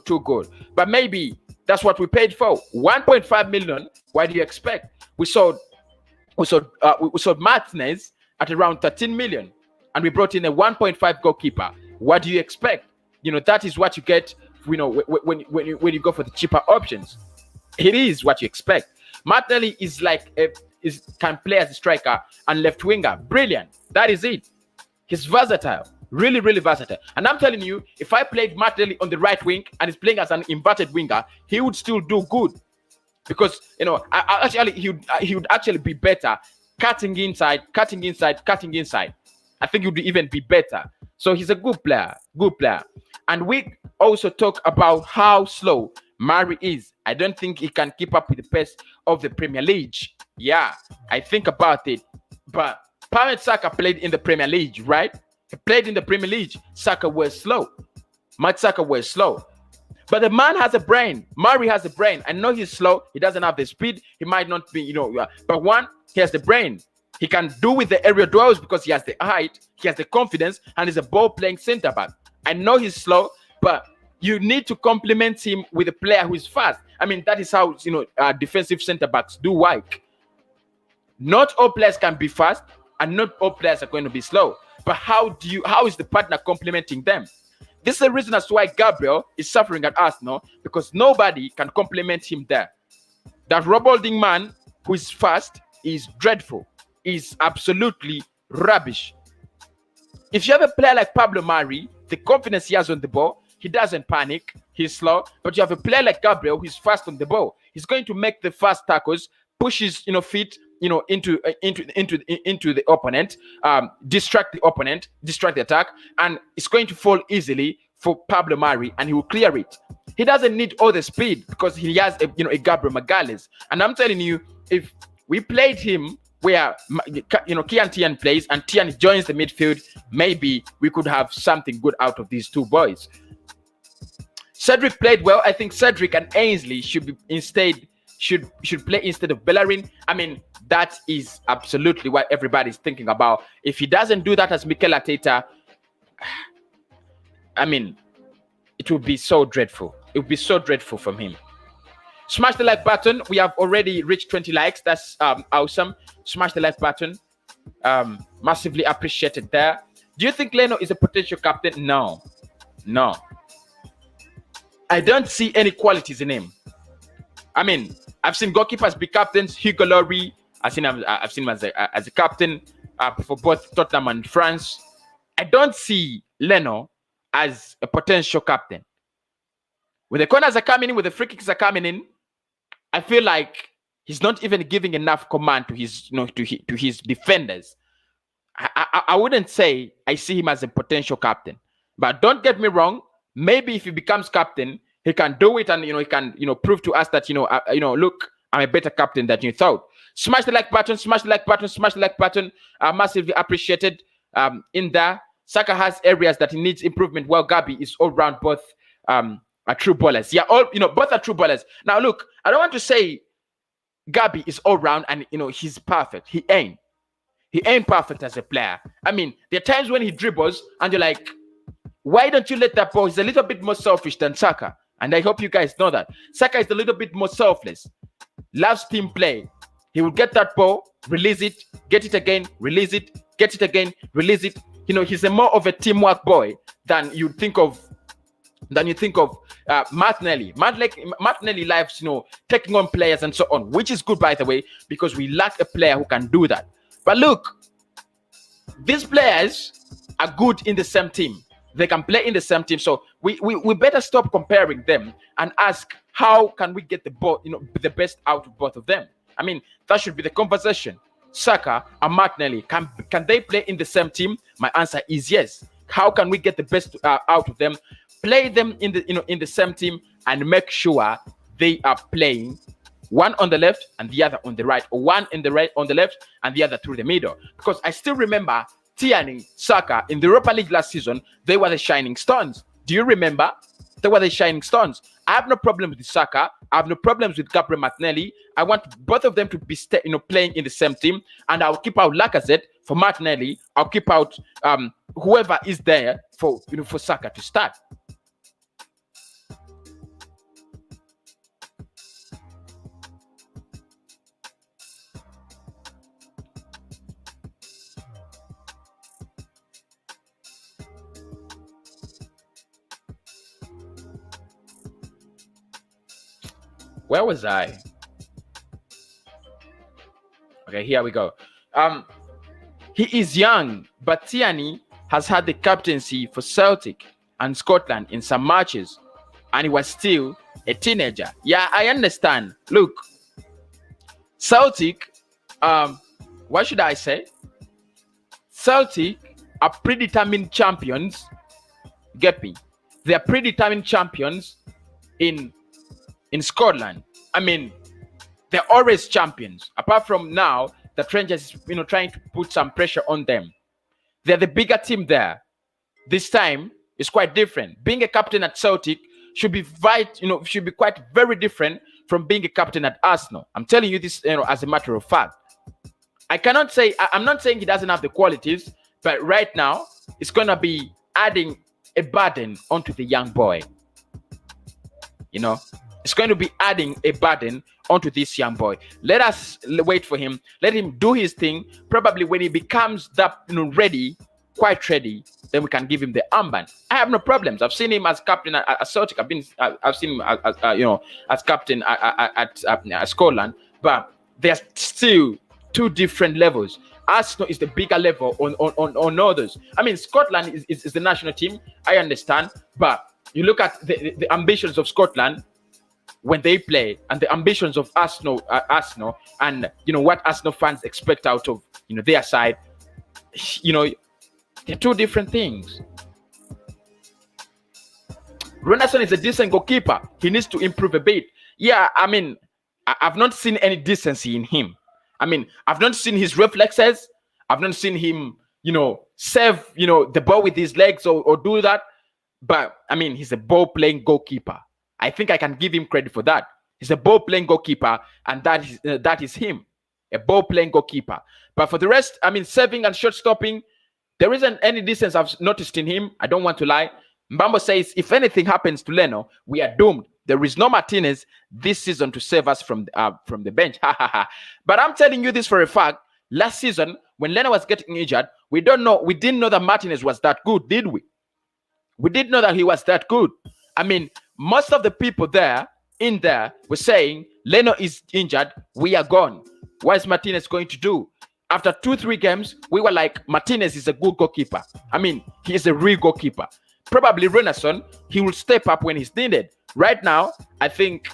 Speaker 1: too good. But maybe that's what we paid for. 1.5 million. What do you expect? We sold Martinez at around 13 million, and we brought in a 1.5 goalkeeper. What do you expect? That is what you get. When you go for the cheaper options. It is what you expect. Martinelli is can play as a striker and left winger. Brilliant. That is it. He's versatile. Really, really versatile. And I'm telling you, if I played Martinelli on the right wing and he's playing as an inverted winger, he would still do good. Because he would actually be better cutting inside. I think he would even be better. So he's a good player. And we also talk about how slow Mari is. I don't think he can keep up with the pace of the Premier League. Yeah, I think about it. But Mohamed Saka played in the Premier League, right? He played in the Premier League. Saka was slow. Saka was slow. But the man has a brain. Mari has a brain. I know he's slow. He doesn't have the speed. He might not be, but one, he has the brain. He can do with the aerial duels because he has the height, he has the confidence, and he's a ball-playing centre-back. I know he's slow, but you need to complement him with a player who is fast. I mean, that is how, defensive centre-backs do work. Not all players can be fast, and not all players are going to be slow. But how is the partner complementing them? This is the reason as to why Gabriel is suffering at Arsenal, because nobody can complement him there. That rob-holding man who is fast is dreadful. Is absolutely rubbish. If you have a player like Pablo Mari, the confidence he has on the ball, he doesn't panic, he's slow. But you have a player like Gabriel who's fast on the ball. He's going to make the fast tackles, push his feet into the opponent, distract the opponent, distract the attack, and it's going to fall easily for Pablo Mari, and he will clear it. He doesn't need all the speed because he has a Gabriel Magalhaes. And I'm telling you, if we played him where Kian Tian plays and Tian joins the midfield, maybe we could have something good out of these 2 boys. Cedric played well. I think Cedric and Ainsley should play instead of Bellerin. I mean, that is absolutely what everybody's thinking about. If he doesn't do that as Mikel Arteta, I mean, it would be so dreadful. It would be so dreadful from him. Smash the like button. We have already reached 20 likes. That's awesome. Smash the like button. Massively appreciated there. Do you think Leno is a potential captain? No. I don't see any qualities in him. I mean, I've seen goalkeepers be captains. Hugo Lloris, I've seen him as a captain for both Tottenham and France. I don't see Leno as a potential captain. When the corners are coming in, when the free kicks are coming in, I feel like he's not even giving enough command to his defenders. I wouldn't say I see him as a potential captain, but don't get me wrong. Maybe if he becomes captain, he can do it, and he can prove to us that look, I'm a better captain than you thought. Smash the like button, smash the like button, smash the like button. Massively appreciated. In there, Saka has areas that he needs improvement, while Gabi is all round both are true ballers. Yeah, both are true ballers. Now look, I don't want to say Gabi is all round and he's perfect. He ain't perfect as a player. I mean, there are times when he dribbles and you're like, why don't you let that ball? He's a little bit more selfish than Saka. And I hope you guys know that. Saka is a little bit more selfless. Loves team play. He will get that ball, release it, get it again, release it, get it again, release it. He's a more of a teamwork boy than you think of Martinelli. Martinelli lives, taking on players and so on, which is good, by the way, because we lack a player who can do that. But look, these players are good in the same team. They can play in the same team. So we better stop comparing them and ask, how can we get the best out of both of them? I mean, that should be the conversation. Saka and Martinelli, can they play in the same team? My answer is yes. How can we get the best out of them? Play them in the same team and make sure they are playing one on the left and the other on the right, or one in the right on the left and the other through the middle. Because I still remember Tierney, Saka in the Europa League last season, they were the shining stones. Do you remember? They were the shining stones. I have no problems with Saka. I have no problems with Gabriel Martinelli. I want both of them to be playing in the same team, and I'll keep out Lacazette for Martinelli. I'll keep out whoever is there for Saka to start. Where was I? Okay, here we go. He is young, but Tierney has had the captaincy for Celtic and Scotland in some matches, and he was still a teenager. Yeah, I understand. Look, Celtic, what should I say? Celtic are predetermined champions. Get me? They are predetermined champions in Scotland. I mean, they're always champions. Apart from now, the Rangers is trying to put some pressure on them. They're the bigger team there. This time is quite different. Being a captain at Celtic should be quite very different from being a captain at Arsenal. I'm telling you this, as a matter of fact. I'm not saying he doesn't have the qualities, but right now it's gonna be adding a burden onto the young boy. It's going to be adding a burden onto this young boy. Let us wait for him. Let him do his thing. Probably when he becomes that ready, quite ready, then we can give him the armband. I have no problems. I've seen him as captain at Celtic. I've seen him as captain at Scotland. But there's still two different levels. Arsenal is the bigger level on others. I mean, Scotland is the national team. I understand, but you look at the ambitions of Scotland when they play, and the ambitions of Arsenal, and what Arsenal fans expect out of their side. They're two different things. Ronaldo is a decent goalkeeper. He needs to improve a bit. Yeah, I mean, I've not seen any decency in him. I mean, I've not seen his reflexes. I've not seen him, save, the ball with his legs or do that. But I mean, he's a ball-playing goalkeeper. I think I can give him credit for that. He's a ball-playing goalkeeper, and that is him, a ball-playing goalkeeper. But for the rest, I mean, saving and shot-stopping, there isn't any distance I've noticed in him. I don't want to lie. Mbambo says, if anything happens to Leno, we are doomed. There is no Martinez this season to save us from the bench. But I'm telling you this for a fact. Last season, when Leno was getting injured, we didn't know that Martinez was that good, did we? We didn't know that he was that good. I mean, most of the people in there were saying, Leno is injured, we are gone. What is Martinez going to do? After 2-3 games, we were like, Martinez is a good goalkeeper. I mean, he is a real goalkeeper. Probably Renaissance, he will step up when he's needed. Right now, I think,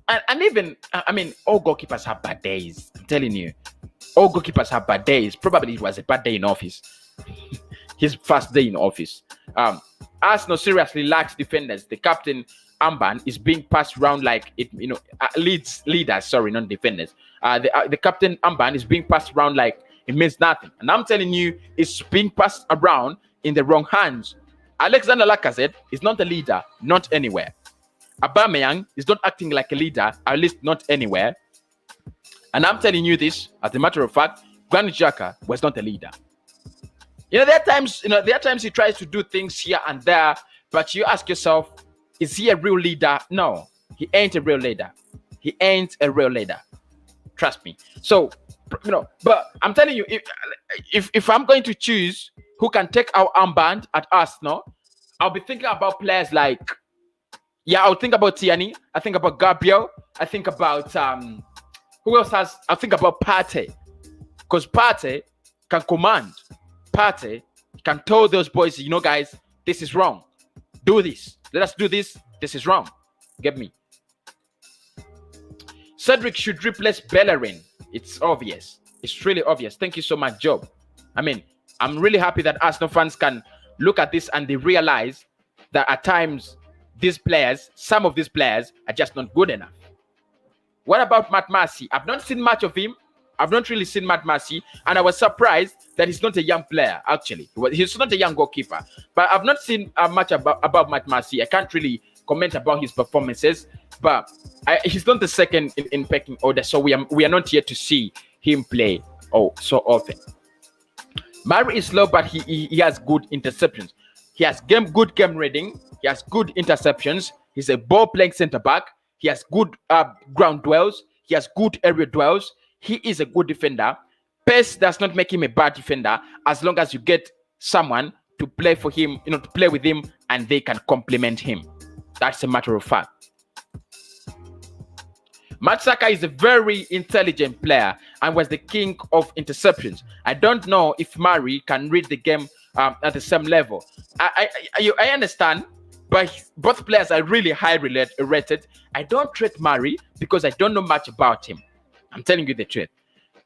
Speaker 1: and even, I mean, all goalkeepers have bad days. I'm telling you. All goalkeepers have bad days. Probably it was a bad day in office. His first day in office. Arsenal seriously lacks defenders. The captain armband is being passed around like it, leaders, sorry, not defenders. The captain armband is being passed around like it means nothing. And I'm telling you, it's being passed around in the wrong hands. Alexander Lacazette is not a leader, not anywhere. Aubameyang is not acting like a leader, at least not anywhere. And I'm telling you this, as a matter of fact, Granit Xhaka was not a leader. There are times he tries to do things here and there, but you ask yourself, is he a real leader? No, he ain't a real leader. He ain't a real leader. Trust me. So, but I'm telling you, if I'm going to choose who can take our armband at Arsenal, I'll be thinking about players like, I'll think about Tierney. I think about Gabriel. I think about, who else has, I think about Partey. Because Partey can command. Partey can tell those boys, guys, this is wrong. Do this. Let us do this. This is wrong. Get me? Cedric should replace Bellerin. It's obvious. It's really obvious. Thank you so much, Job. I mean, I'm really happy that Arsenal fans can look at this and they realize that at times some of these players are just not good enough. What about Matt Massey? I've not seen much of him. I've not really seen Matt Massey, and I was surprised that he's not a young player, actually. He's not a young goalkeeper, but I've not seen much about Matt Massey. I can't really comment about his performances, but he's not the second in pecking order, so we are not yet to see him play so often. Murray is slow, but he has good interceptions. He has good game reading. He has good interceptions. He's a ball-playing centre-back. He has good ground dwells. He has good area dwells. He is a good defender. Pace does not make him a bad defender as long as you get someone to play for him, to play with him, and they can complement him. That's a matter of fact. Matt Saka is a very intelligent player and was the king of interceptions. I don't know if Murray can read the game at the same level. I understand, but both players are really highly rated. I don't rate Murray because I don't know much about him. I'm telling you the truth.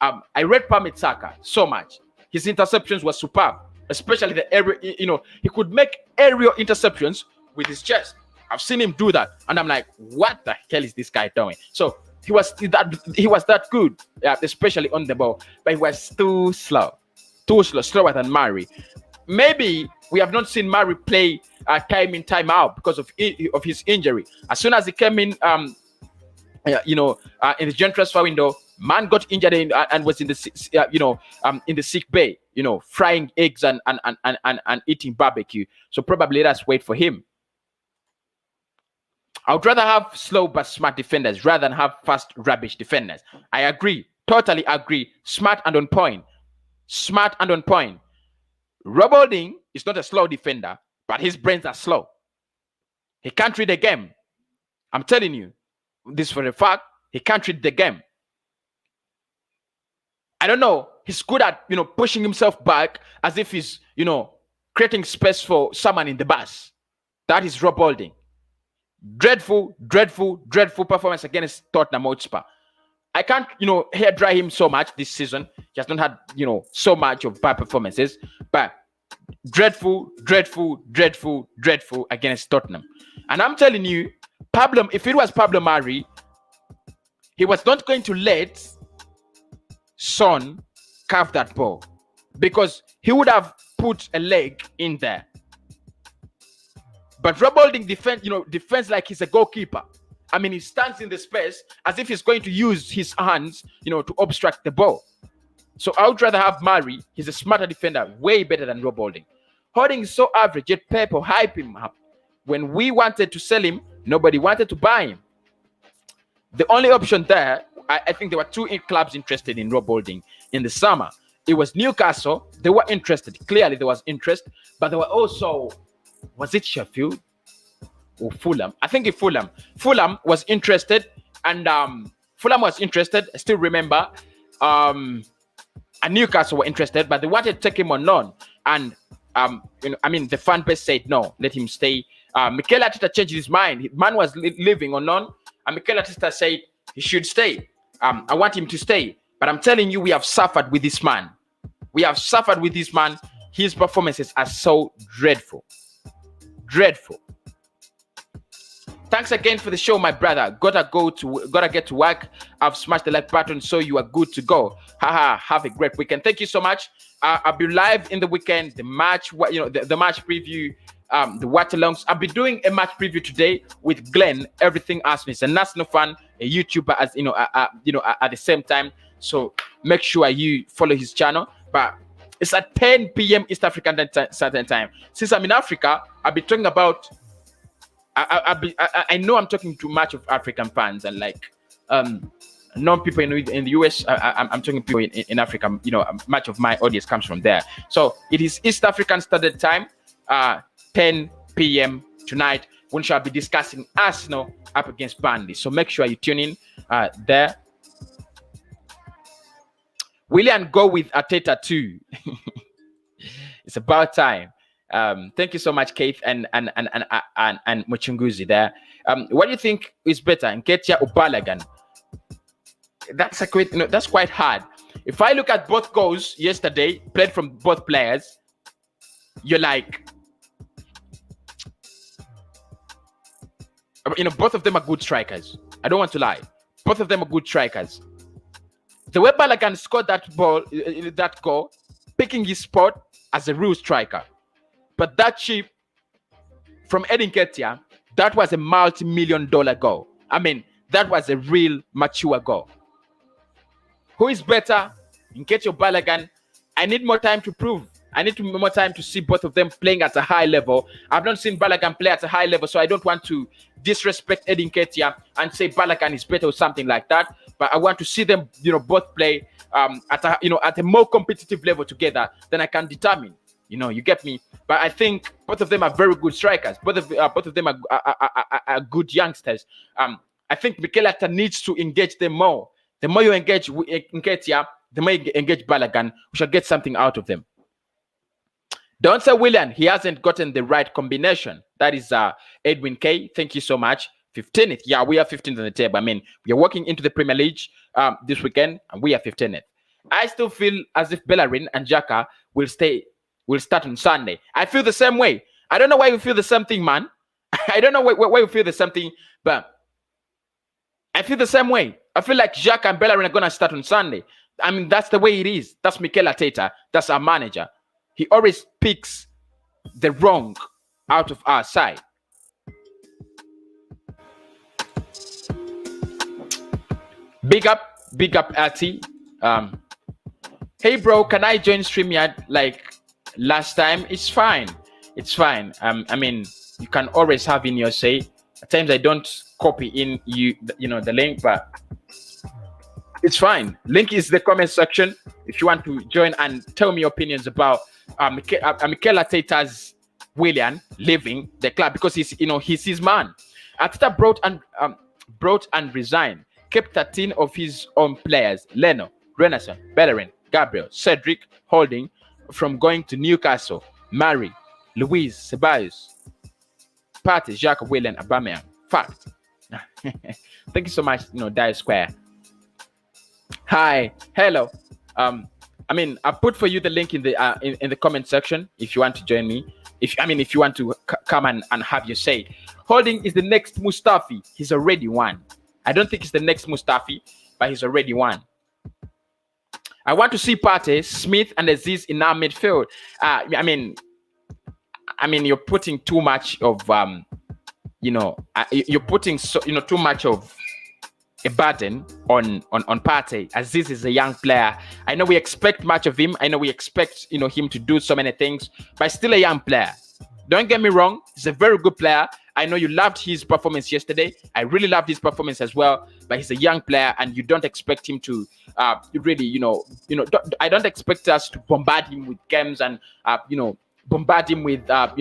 Speaker 1: I read Pamit Saka so much. His interceptions were superb, especially the area. He could make aerial interceptions with his chest. I've seen him do that, and I'm like, what the hell is this guy doing? So he was that good, especially on the ball, but he was too slow, slower than Murray. Maybe we have not seen Murray play time in, time out because of his injury. As soon as he came in, in the January transfer window, man got injured and was in the sick bay, frying eggs and eating barbecue. So probably let's wait for him. I would rather have slow but smart defenders rather than have fast, rubbish defenders. I agree. Totally agree. Smart and on point. Rob Holding is not a slow defender, but his brains are slow. He can't read the game. I'm telling you this for a fact. He can't read the game. I don't know. He's good at, pushing himself back as if he's, creating space for someone in the bus. That is Rob Holding. Dreadful performance against Tottenham Hotspur. I can't, hair dry him so much this season. He has not had, so much of bad performances, but dreadful against Tottenham. And I'm telling you, if it was Pablo Mari, he was not going to let Son carve that ball because he would have put a leg in there. But Rob Holding defends like he's a goalkeeper. I mean, he stands in the space as if he's going to use his hands, to obstruct the ball. So I would rather have Murray. He's a smarter defender, way better than Rob Holding. Holding is so average, yet Pep hype him up. When we wanted to sell him, nobody wanted to buy him. The only option there, I think there were two clubs interested in Rob Holding in the summer. It was Newcastle. They were interested. Clearly, there was interest. But there were also... Was it Sheffield or Fulham? I think it's Fulham. Fulham was interested, and I still remember. And Newcastle were interested, but they wanted to take him on loan. And the fan base said no, let him stay. Mikel Arteta changed his mind. Man was living on loan, and Mikel Arteta said he should stay. I want him to stay, but I'm telling you, we have suffered with this man. His performances are so dreadful. Thanks again for the show, my brother. Gotta get to work. I've smashed the like button, so you are good to go. Have a great weekend. Thank you so much. I'll be live in the weekend. The match, the match preview, the watch-alongs. I'll be doing a match preview today with Glenn. Everything Arsenal. He's a national fan, a YouTuber, at the same time. So make sure you follow his channel. But it's at 10 p.m. East African Standard Time. Since I'm in Africa, I'll be talking about. I know I'm talking to much of African fans and non-people in the US. I'm talking to people in Africa. Much of my audience comes from there. So it is East African Standard Time, 10 p.m. tonight, when shall be discussing Arsenal up against Burnley. So make sure you tune in there. Willian, go with Arteta too. It's about time. Thank you so much, Keith and Muchunguzi there. What do you think is better, Nketiah or Balogun? That's quite hard. If I look at both goals yesterday, played from both players, you're like, both of them are good strikers. I don't want to lie. Both of them are good strikers. The way Bellerin scored that goal, picking his spot as a real striker. But that chip from Edin Nketiah, that was a multi-million-dollar goal. I mean, that was a real mature goal. Who is better? Nketiah or Bellerin? I need more time to prove. I need more time to see both of them playing at a high level. I've not seen Bellerin play at a high level, so I don't want to disrespect Edin Nketiah and say Bellerin is better or something like that. But I want to see them, both play at a more competitive level together. Then I can determine. You get me. But I think both of them are very good strikers. Both of them are good youngsters. I think Mikel Arteta needs to engage them more. The more you engage Nketiah, the more you engage Bellerin, we shall get something out of them. Don't say Willian, he hasn't gotten the right combination. That is Edwin K. Thank you so much. 15th. Yeah, we are 15th on the table. I mean, we are walking into the Premier League this weekend, and we are 15th. I still feel as if Bellerin and Xhaka will start on Sunday. I feel the same way. I don't know why you feel the same thing, man. I don't know why you feel the same thing, but I feel the same way. I feel like Xhaka and Bellerin are going to start on Sunday. I mean, that's the way it is. That's Mikel Arteta. That's our manager. He always picks the wrong out of our side. Big up, Ati. Hey, bro, can I join StreamYard like last time? It's fine. I mean, you can always have in your say. At times I don't copy in the link, but it's fine. Link is the comment section if you want to join and tell me your opinions about Mikel Arteta's Willian leaving the club, because he's his man. Arteta brought and resigned, kept 13 of his own players: Leno, Renaissance, Bellerin, Gabriel, Cedric, Holding, from going to Newcastle, Mari, Luis, Ceballos, Partey, Jacques, Willian, Aubameyang. Fact. Thank you so much, Die Square. Hi, hello. I mean, I put for you the link in the comment section if you want to join me. If you want to come and have your say. Holding is the next Mustafi. He's already won. I don't think he's the next Mustafi, but he's already won. I want to see Partey, Smith, and Aziz in our midfield. I mean, you're putting too much of you're putting too much of a burden on Partey. Aziz is a young player. I know we expect much of him. I know we expect him to do so many things, but still a young player. Don't get me wrong, he's a very good player. I know you loved his performance yesterday. I really loved his performance as well, but he's a young player, and you don't expect him to really, I don't expect us to bombard him with games and bombard him with a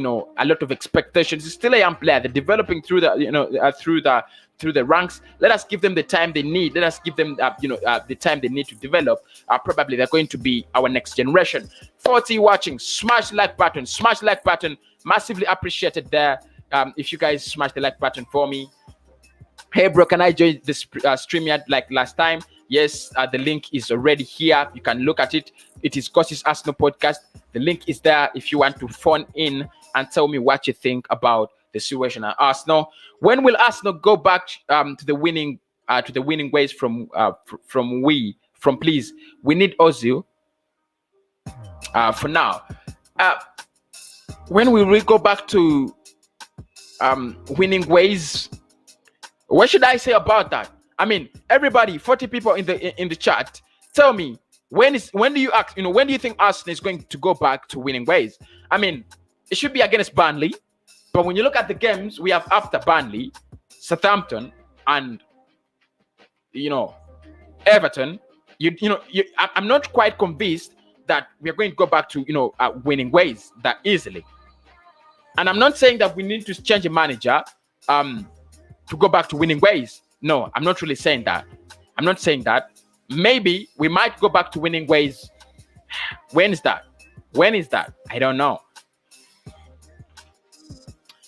Speaker 1: lot of expectations. He's still a young player. They're developing through the ranks. Let us give them the time they need. Let us give them the time they need to develop. Probably they're going to be our next generation. 40 watching, smash the like button, massively appreciated there. If you guys smash the like button for me. Hey bro, can I join this StreamYard like last time? Yes, the link is already here. You can look at it. It is Coach's Arsenal podcast. The link is there if you want to phone in and tell me what you think about the situation at Arsenal. When will Arsenal go back to the winning ways from please? We need Ozil for now. When will we go back to winning ways? What should I say about that? I mean, everybody, 40 people in the chat, tell me when do you think Arsenal is going to go back to winning ways? I mean, it should be against Burnley, but when you look at the games we have after Burnley, Southampton, and Everton, I'm not quite convinced that we are going to go back to winning ways that easily. And I'm not saying that we need to change a manager to go back to winning ways. No, I'm not really saying that. I'm not saying that. Maybe we might go back to winning ways. When is that? I don't know.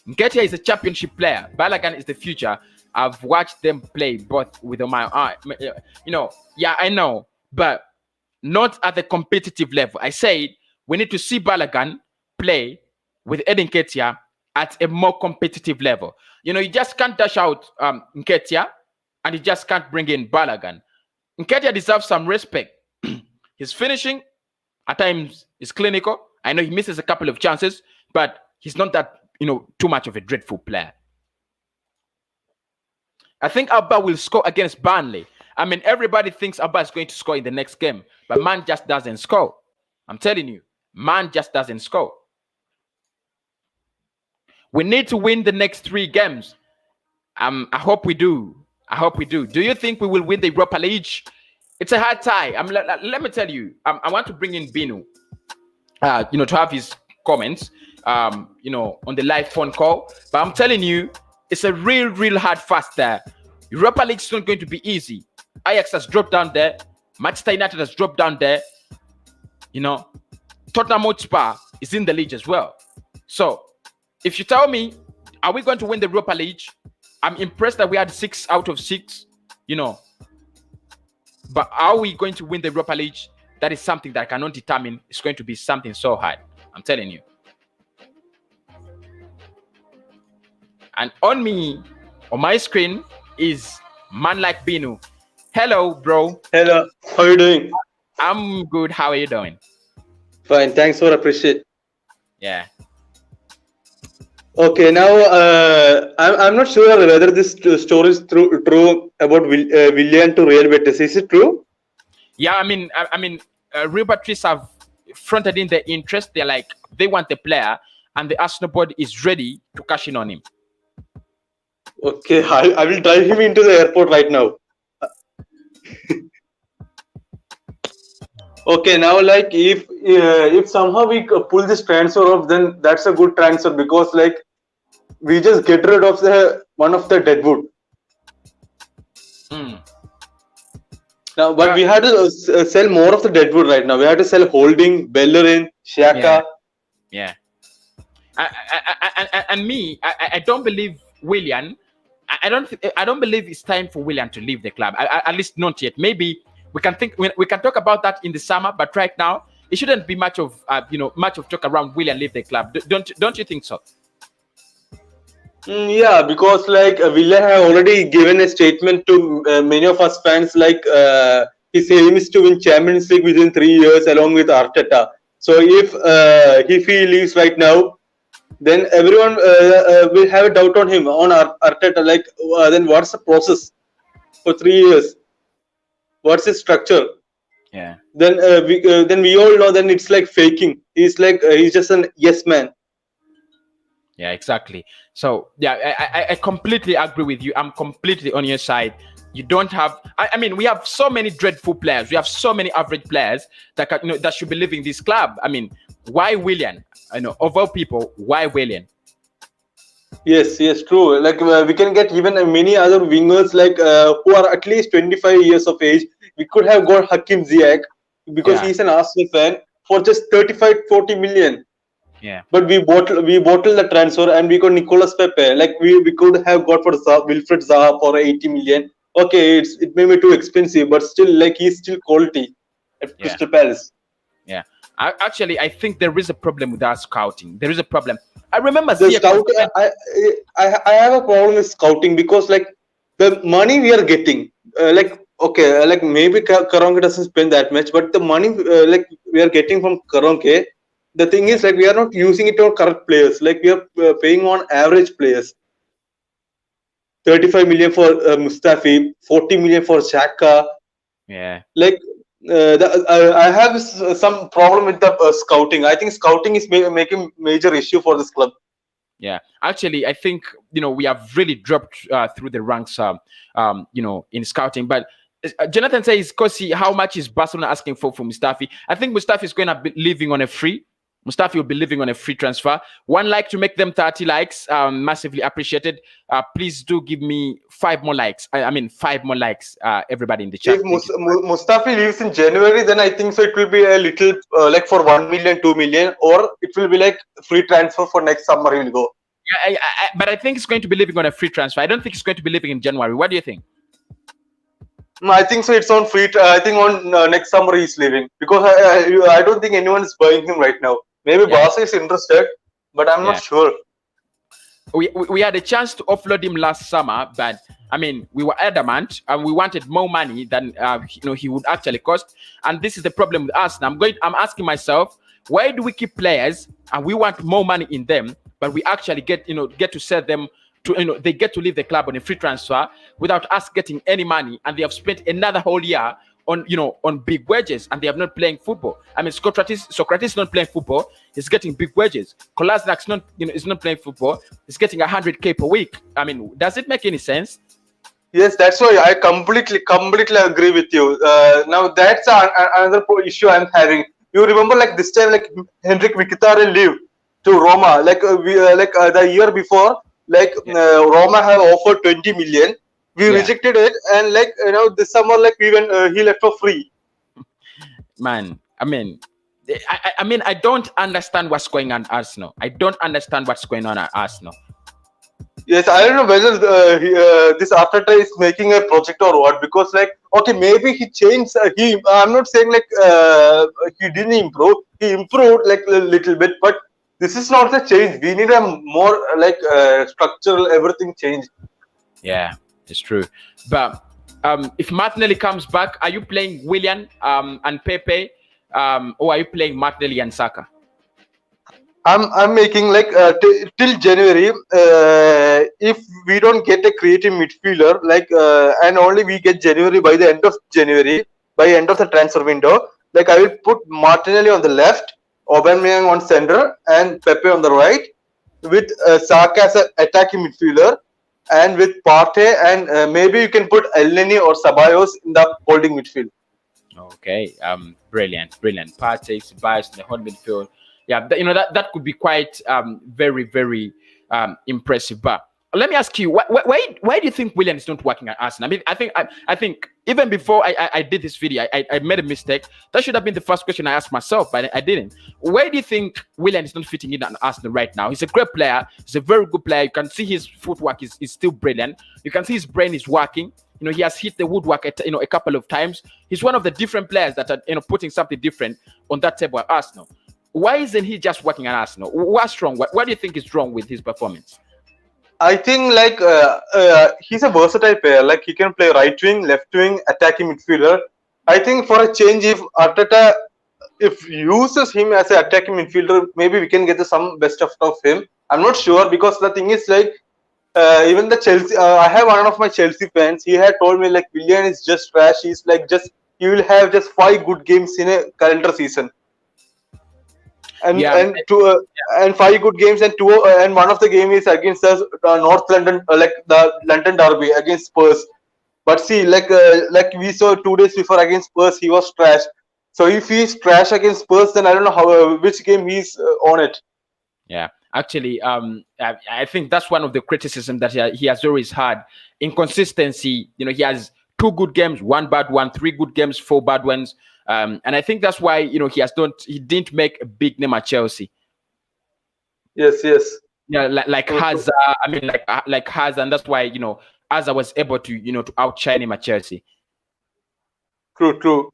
Speaker 1: Nketiah is a championship player. Bellerin is the future. I've watched them play both with my eye. Yeah, I know. But not at the competitive level. I said we need to see Balogun play with Edin Nketiah at a more competitive level. You just can't dash out Nketiah and you just can't bring in Balogun. Nketiah deserves some respect. His finishing at times is clinical. I know he misses a couple of chances, but he's not that, too much of a dreadful player. I think Abba will score against Burnley. I mean, everybody thinks Abba is going to score in the next game, but man just doesn't score. I'm telling you, man just doesn't score. We need to win the next 3 games. I hope we do. Do you think we will win the Europa League? It's a hard tie. Let me tell you, I want to bring in Binu, to have his comments, on the live phone call. But I'm telling you, it's a real hard fast there. Europa League is not going to be easy. Ajax has dropped down there. Manchester United has dropped down there. Tottenham Hotspur is in the league as well. So, if you tell me, are we going to win the Europa League? I'm impressed that we had 6 out of 6, But are we going to win the Europa League? That is something that I cannot determine. It's going to be something so hard. I'm telling you. And on my screen is man like Binu. Hello, bro.
Speaker 2: Hello. How are you doing?
Speaker 1: I'm good. How are you doing?
Speaker 2: Fine. Thanks for appreciate.
Speaker 1: Yeah.
Speaker 2: Okay. Now, I'm not sure whether this story is true about Willian to Real Betis. Is it true?
Speaker 1: Yeah. I mean, Real Betis have fronted in their interest. They're like, they want the player, and the Arsenal board is ready to cash in on him.
Speaker 2: Okay, I will drive him into the airport right now. Okay, now if somehow we pull this transfer off, then that's a good transfer because we just get rid of one of the deadwood. Now, but we had to sell more of the deadwood right now. We had to sell Holding, Bellerin, Xhaka.
Speaker 1: Yeah. I don't believe Willian. I don't believe it's time for Willian to leave the club. At least not yet. Maybe we can talk about that in the summer. But right now, it shouldn't be much of talk around Willian leave the club. Don't you think so?
Speaker 2: Yeah, because Willian have already given a statement to many of us fans. His aim is to win Champions League within 3 years, along with Arteta. So if he leaves right now, then everyone will have a doubt on him, on Arteta. Then what's the process for 3 years? What's his structure?
Speaker 1: Yeah.
Speaker 2: Then we all know. Then it's like faking. He's just an yes man.
Speaker 1: Yeah, exactly. So yeah, I completely agree with you. I'm completely on your side. You don't have. I mean, we have so many dreadful players. We have so many average players that should be leaving this club. I mean, why Willian? Of all people, why Willian?
Speaker 2: Yes, true. We can get even many other wingers who are at least 25 years of age. We could have got Hakim Ziyech because he's an Arsenal fan for just 35-40 million.
Speaker 1: Yeah.
Speaker 2: But we bottled the transfer and we got Nicolas Pepe. We could have got for Wilfred Zaha for 80 million. Okay, it may be too expensive, but still he's still quality at Crystal Palace.
Speaker 1: Yeah. I think there is a problem with our scouting. There is a problem. I remember
Speaker 2: the scouting. I have a problem with scouting because the money we are getting, maybe Karonke doesn't spend that much, but the money we are getting from Karonke, the thing is we are not using it on correct players. We are paying on average players. 35 million for Mustafi, 40 million for Xhaka.
Speaker 1: Yeah.
Speaker 2: I have some problem with the scouting. I think scouting is making major issue for this club.
Speaker 1: Yeah, actually, I think we have really dropped through the ranks, in scouting. But Jonathan says, "Kosi, how much is Barcelona asking for Mustafi?" I think Mustafi is going to be living on a free. Mustafi will be living on a free transfer. 1 like to make them 30 likes. Massively appreciated. Please do give me 5 more likes. 5 more likes, everybody in the chat.
Speaker 2: If Mustafi leaves in January, then I think so it will be a little for 1 million, 2 million, or it will be free transfer for next summer. He will go.
Speaker 1: Yeah, but I think it's going to be living on a free transfer. I don't think it's going to be living in January. What do you think?
Speaker 2: I think so. It's on free. I think on next summer he's leaving because I don't think anyone is buying him right now. Maybe
Speaker 1: Yeah,
Speaker 2: Barca is interested, but I'm not
Speaker 1: yeah.
Speaker 2: sure.
Speaker 1: We had a chance to offload him last summer, but I mean, we were adamant and we wanted more money than he would actually cost. And this is the problem with us. Now I'm asking myself, why do we keep players and we want more money in them, but we actually get to sell them to they get to leave the club on a free transfer without us getting any money, and they have spent another whole year on big wages, and they are not playing football. I mean, Socrates is not playing football. He's getting big wages. Kolasnak's not is not playing football. He's getting 100K per week. I mean, does it make any sense?
Speaker 2: Yes, that's why I completely agree with you. Now that's another issue I'm having. You remember, like this time, like Henrik Mkhitaryan leave to Roma. Like the year before, like Roma have offered 20 million. We rejected it, and like this summer, like we went, he left for free.
Speaker 1: Man, I mean, I don't understand what's going on at Arsenal. I don't understand what's going on at Arsenal.
Speaker 2: Yes, I don't know whether this Arteta is making a project or what. Because like, okay, maybe he changed. I'm not saying like he didn't improve. He improved like a little bit, but this is not the change. We need a more like structural everything change.
Speaker 1: Yeah, it's true. But if Martinelli comes back, are you playing Willian and Pepe, or are you playing Martinelli and Saka?
Speaker 2: I'm making like till January. If we don't get a creative midfielder, like and only we get January by the end of January, by end of the transfer window, like I will put Martinelli on the left, Aubameyang on center, and Pepe on the right, with Saka as an attacking midfielder, and with Partey, and maybe you can put Elneny or Ceballos in the holding midfield.
Speaker 1: Okay, brilliant. Partey, Ceballos in the holding midfield. Yeah, that could be quite very, very impressive. But let me ask you, why do you think Willian is not working at Arsenal? I mean, I think even before I did this video, I made a mistake. That should have been the first question I asked myself, but I didn't. Why do you think Willian is not fitting in at Arsenal right now? He's a great player. He's a very good player. You can see his footwork is still brilliant. You can see his brain is working. He has hit the woodwork a couple of times. He's one of the different players that are putting something different on that table at Arsenal. Why isn't he just working at Arsenal? What's wrong? What do you think is wrong with his performance?
Speaker 2: I think like he's a versatile player. Like he can play right wing, left wing, attacking midfielder. I think for a change, if Arteta uses him as an attacking midfielder, maybe we can get some best out of him. I'm not sure, because the thing is like even the Chelsea. I have one of my Chelsea fans. He had told me like Willian is just trash. He's like he will have just 5 good games in a calendar season. And 5 good games, and one of the game is against the North London, like the London derby against Spurs. But see, like we saw 2 days before against Spurs, he was trash. So if he's trash against Spurs, then I don't know which game he's on it.
Speaker 1: Yeah, actually, I think that's one of the criticism that he has always had. Inconsistency. He has 2 good games, 1 bad one, 3 good games, 4 bad ones. And I think that's why he didn't make a big name at Chelsea.
Speaker 2: Yes.
Speaker 1: Yeah, like Hazard. I mean, like Hazard, and that's why Hazard was able to outshine him at Chelsea.
Speaker 2: True.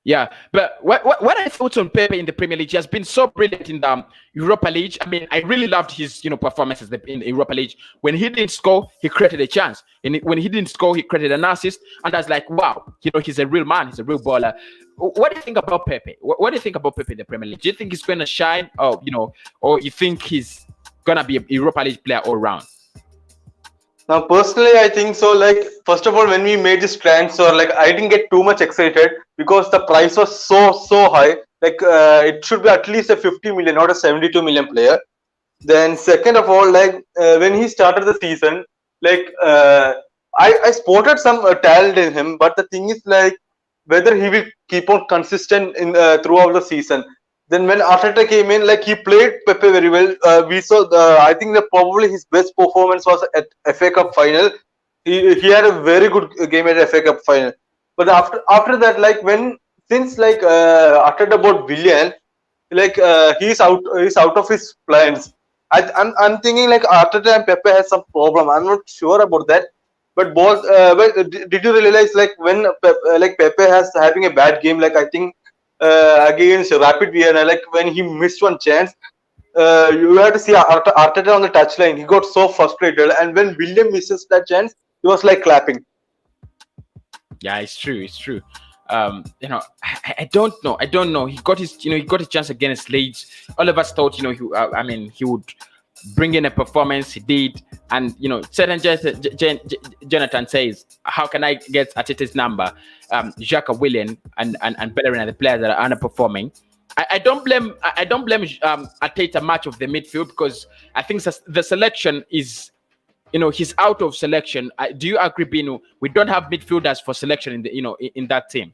Speaker 1: Yeah, but what are your thoughts on Pepe in the Premier League? He has been so brilliant in the Europa League. I mean, I really loved his performances in the Europa League. When he didn't score, he created a chance. And when he didn't score, he created an assist. And I was like, wow, he's a real man. He's a real baller. What do you think about Pepe? What do you think about Pepe in the Premier League? Do you think he's going to shine, or you think he's going to be a Europa League player all round?
Speaker 2: Now, personally, I think so. Like, first of all, when we made this transfer, like, I didn't get too much excited because the price was so high. Like, it should be at least a 50 million, not a 72 million player. Then, second of all, like, when he started the season, like, I spotted some talent in him. But the thing is, like, whether he will keep on consistent in throughout the season. Then when Arteta came in, like he played Pepe very well. We saw I think that probably his best performance was at FA Cup final. He had a very good game at FA Cup final. But after that, like since Arteta bought Willian, like he's out of his plans. I'm thinking like Arteta and Pepe has some problem. I'm not sure about that. But both. But did you realize like when Pepe has having a bad game? Like I think against Rapid Vienna, like when he missed one chance, you have to see Arteta on the touchline. He got so frustrated, and when William misses that chance, he was like clapping.
Speaker 1: Yeah, it's true. It's true. I don't know. He got his chance against Leeds. All of us thought, he would bring in a performance. He did, and certain Jonathan says, "How can I get Arteta's number?" Xhaka, Willian, and Bellerin are the players that are underperforming. I don't blame Arteta much of the midfield, because I think the selection is. He's out of selection. Do you agree, Binu? We don't have midfielders for selection in the in that team.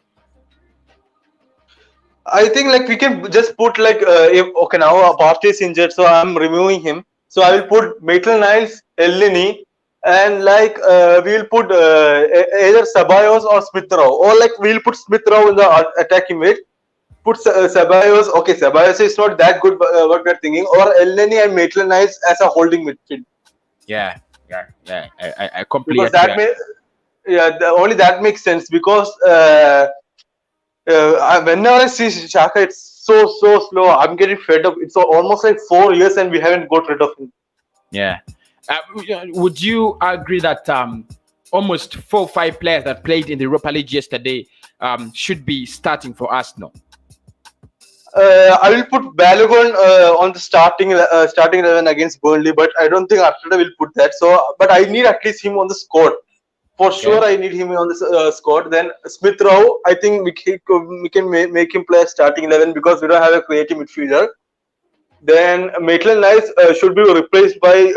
Speaker 2: I think like we can just put like okay, now Partey is injured, so I'm removing him. So I will put Maitland-Niles, Elneny, and like we'll put either Ceballos or Smith Rowe, or like we'll put Smith Rowe in the attacking mid. Put Ceballos. Okay, Ceballos is not that good. What we're thinking, or Elneny and Maitland-Niles as a holding midfield.
Speaker 1: Yeah. I completely
Speaker 2: because only that makes sense, because whenever I see Xhaka, it's so slow. I'm getting fed up. It's almost like 4 years and we haven't got rid of him.
Speaker 1: Yeah. Would you agree that almost 4 or 5 players that played in the Europa League yesterday should be starting for Arsenal?
Speaker 2: I will put Bellerin on the starting 11 against Burnley, but I don't think Arteta will put that. So, but I need at least him on the squad. For sure, I need him on the squad. Then Smith Rowe, I think we can make him play starting 11 because we don't have a creative midfielder. Then Maitland-Niles should be replaced by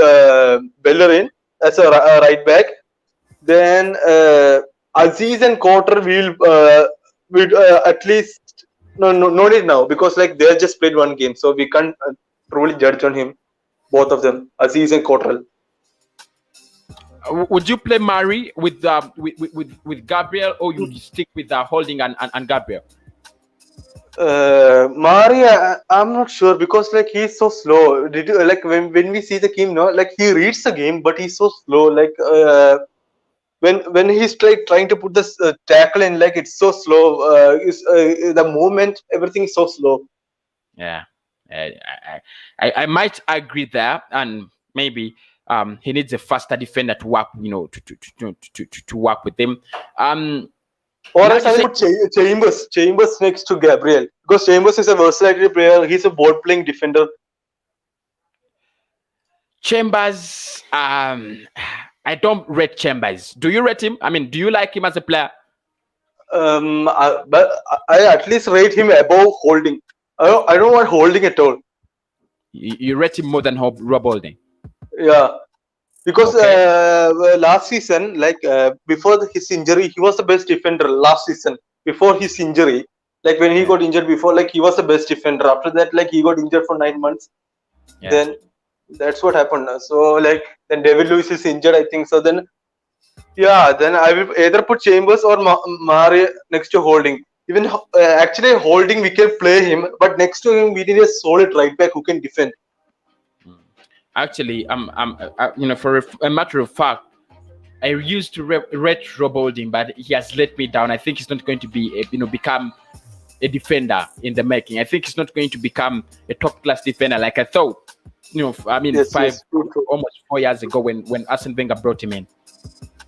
Speaker 2: Bellerin as a right back. Then Aziz and Cotter will at least. No need now, because like they just played one game, so we can't truly judge on him. Both of them, Aziz and Cottrell.
Speaker 1: Would you play Mari with Gabriel, or you stick with Holding and Gabriel?
Speaker 2: Mari, I'm not sure, because like he's so slow. Did you like when we see the game? No, like he reads the game, but he's so slow. Like when he's like trying to put this tackle in, like it's so slow. The movement, everything is so slow.
Speaker 1: Yeah, I might agree there, and maybe he needs a faster defender to work, to work with him.
Speaker 2: Or else I would put Chambers next to Gabriel, because Chambers is a versatile player. He's a ball-playing defender.
Speaker 1: Chambers, I don't rate Chambers. Do you rate him? I mean, do you like him as a player?
Speaker 2: But I at least rate him above Holding. I don't want Holding at all.
Speaker 1: You rate him more than Rob Holding?
Speaker 2: Yeah, because last season, like before his injury, he was the best defender last season. Before his injury, like when he got injured before, like he was the best defender. After that, like he got injured for 9 months. Yeah. Then that's what happened. So like then David Luiz is injured, I think. So then I will either put Chambers or Mari next to Holding. Even actually Holding, we can play him, but next to him we need a solid right back who can defend.
Speaker 1: Actually, for a matter of fact, I used to rate Rob Holding, but he has let me down. I think he's not going to be become a defender in the making. I think he's not going to become a top class defender like I thought. Almost 4 years ago when Arsene Wenger brought him in.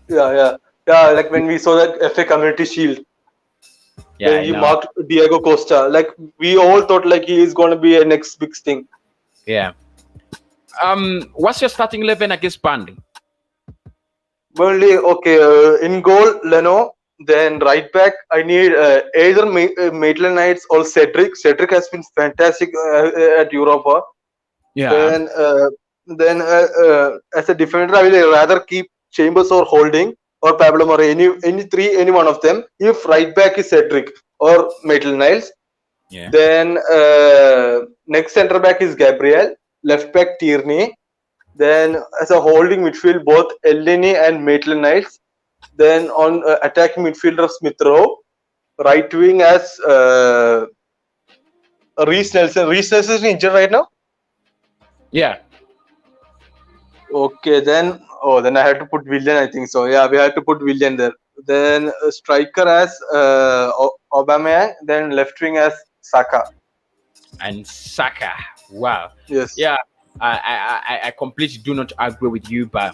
Speaker 2: Yeah. Like when we saw that FA Community Shield. Yeah, when he marked Diego Costa. Like we all thought like he is going to be a next big thing.
Speaker 1: Yeah. What's your starting 11 against Burnley?
Speaker 2: Burnley, okay. In goal, Leno. Then right back, I need either Maitland-Niles or Cedric. Cedric has been fantastic at Europa.
Speaker 1: Yeah.
Speaker 2: Then as a defender, I will rather keep Chambers or Holding or Pablo Mari. Any one of them. If right back is Cedric or Maitland-Niles.
Speaker 1: Yeah.
Speaker 2: Then next centre back is Gabriel. Left back Tierney. Then as a holding midfield, both Elneny and Maitland-Niles. Then on attacking midfielder Smith Rowe. Right wing as Reece Nelson. Reece Nelson is injured right now.
Speaker 1: Yeah.
Speaker 2: Okay, then Oh, then I had to put Willian, I think so. Yeah, we had to put Willian there. Then striker as Aubameyang, then left wing as Saka.
Speaker 1: And Saka. Wow.
Speaker 2: Yes.
Speaker 1: Yeah, I completely do not agree with you, but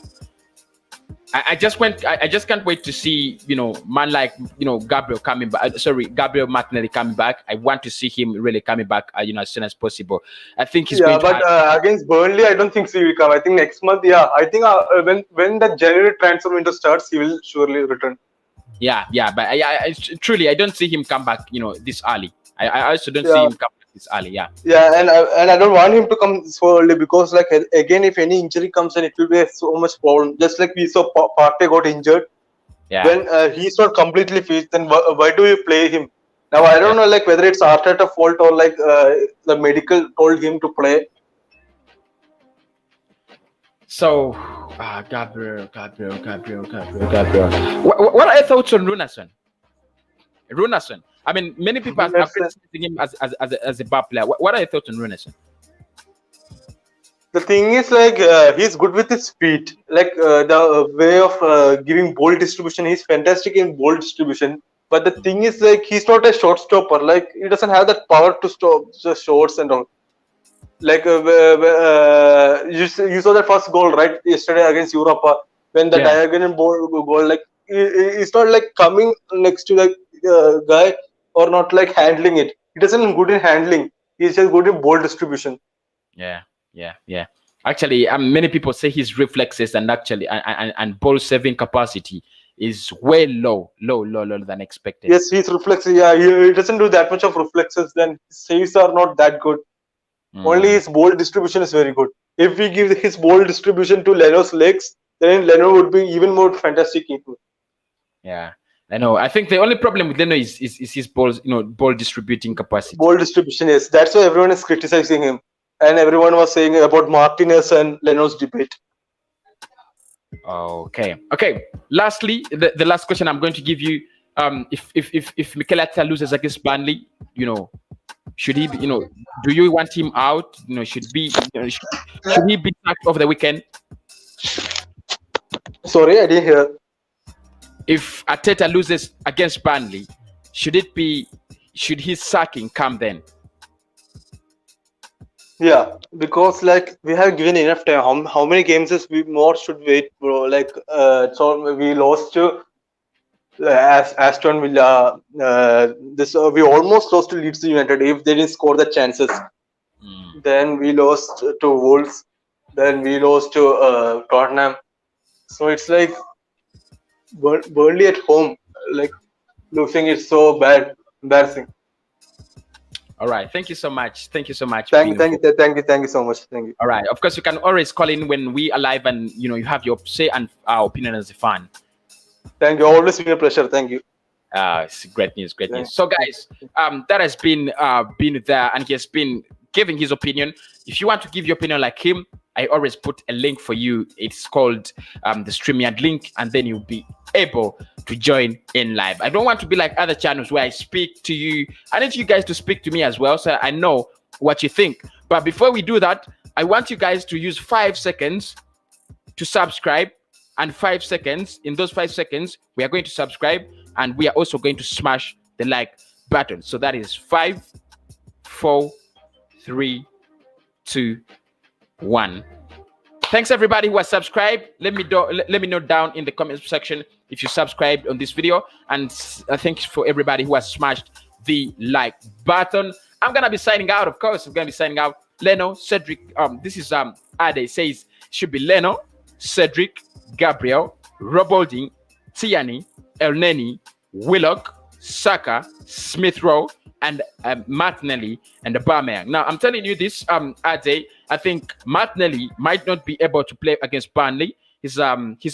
Speaker 1: I just can't wait to see, man like, Gabriel coming back. Gabriel Martinelli coming back. I want to see him really coming back, as soon as possible. I think he's going
Speaker 2: to against Burnley, I don't think he will come. I think next month. Yeah, I think when the January transfer window starts, he will surely return.
Speaker 1: Yeah, but truly, I don't see him come back, this early. I also don't see him come back this early. Yeah.
Speaker 2: Yeah, and I don't want him to come so early because, like, again, if any injury comes in, it will be so much problem. Just like we saw Partey got injured.
Speaker 1: Yeah.
Speaker 2: When he's not completely fit, then why do you play him? Now I don't know, like, whether it's Arteta fault or like the medical told him to play.
Speaker 1: So, Gabriel. What are your thoughts on Runarsson? I mean, many people are criticizing him as a bad player. What are your thoughts on Runarsson?
Speaker 2: The thing is, like, he's good with his feet. Like, the way of giving ball distribution, he's fantastic in ball distribution. But the thing is, like, he's not a shot stopper. Like, he doesn't have that power to stop the shots and all. Like, you saw that first goal, right, yesterday against Europa, when the diagonal goal, like, it's not like coming next to the guy or not like handling it. He doesn't good in handling. He's just good in ball distribution.
Speaker 1: Yeah. Actually, many people say his reflexes and ball saving capacity is way lower than expected.
Speaker 2: Yes, his reflexes. Yeah, he doesn't do that much of reflexes. Then his saves are not that good. Only his ball distribution is very good. If we give his ball distribution to Leno's legs, then Leno would be even more fantastic keeper.
Speaker 1: Yeah, I know. I think the only problem with Leno is his ball distributing capacity.
Speaker 2: Ball distribution, yes. That's why everyone is criticizing him, and everyone was saying about Martinez and Leno's debate.
Speaker 1: Okay. Lastly, the last question I'm going to give you: if Mikel Arteta loses against Burnley, should he be, do you want him out? Should he be sacked over the weekend?
Speaker 2: Sorry, I didn't hear.
Speaker 1: If Arteta loses against Burnley, should his sacking come then?
Speaker 2: Yeah, because, like, we have given enough time. How many games more should wait, bro? Like, so we lost to Aston Villa. We almost lost to Leeds United if they didn't score the chances. Then we lost to Wolves. Then we lost to Tottenham. So it's like Burnley at home, like, losing is so bad, embarrassing.
Speaker 1: All right, thank you so much.
Speaker 2: Thank you so much. Thank you.
Speaker 1: All right, of course, you can always call in when we are live, and you have your say and our opinion as a fan.
Speaker 2: Thank you. Always been a pleasure. Thank you.
Speaker 1: It's great news. So, guys, that has been there, and he has been giving his opinion. If you want to give your opinion like him, I always put a link for you. It's called the StreamYard link, and then you'll be able to join in live. I don't want to be like other channels where I speak to you. I need you guys to speak to me as well, so I know what you think. But before we do that, I want you guys to use 5 seconds to subscribe, and 5 seconds. In those 5 seconds, we are going to subscribe, and we are also going to smash the like button. So that is 5, 4, 3, 2, 1. Thanks everybody who has subscribed. Let me know down in the comment section if you subscribed on this video, and thanks for everybody who has smashed the like button. I'm gonna be signing out. Of course, I'm gonna be signing out. Leno, Cedric. This is Ade says should be Leno, Cedric, Gabriel, Robolding, Tierney, Elneny, Willock, Saka, Smith Rowe, and Martinelli and Aubameyang. Now, I'm telling you this, Ade, I think Martinelli might not be able to play against Burnley. His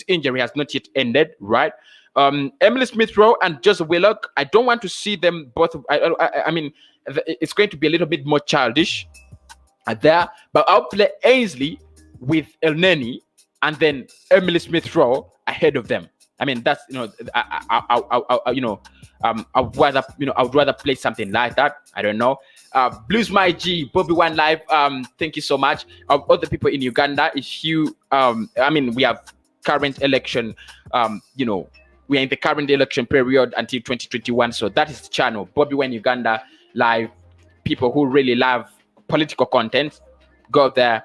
Speaker 1: injury has not yet ended, right? Emily Smith Rowe and Joseph Willock, I don't want to see them both. I mean, it's going to be a little bit more childish there, but I'll play Ainsley with Elneny and then Emily Smith Rowe ahead of them. I mean, that's, I would rather play something like that. I don't know. Blues My G, Bobby One Live. Thank you so much. Other people in Uganda, if you, we have current election. We are in the current election period until 2021. So that is the channel, Bobby Wine Uganda Live. People who really love political content, go there,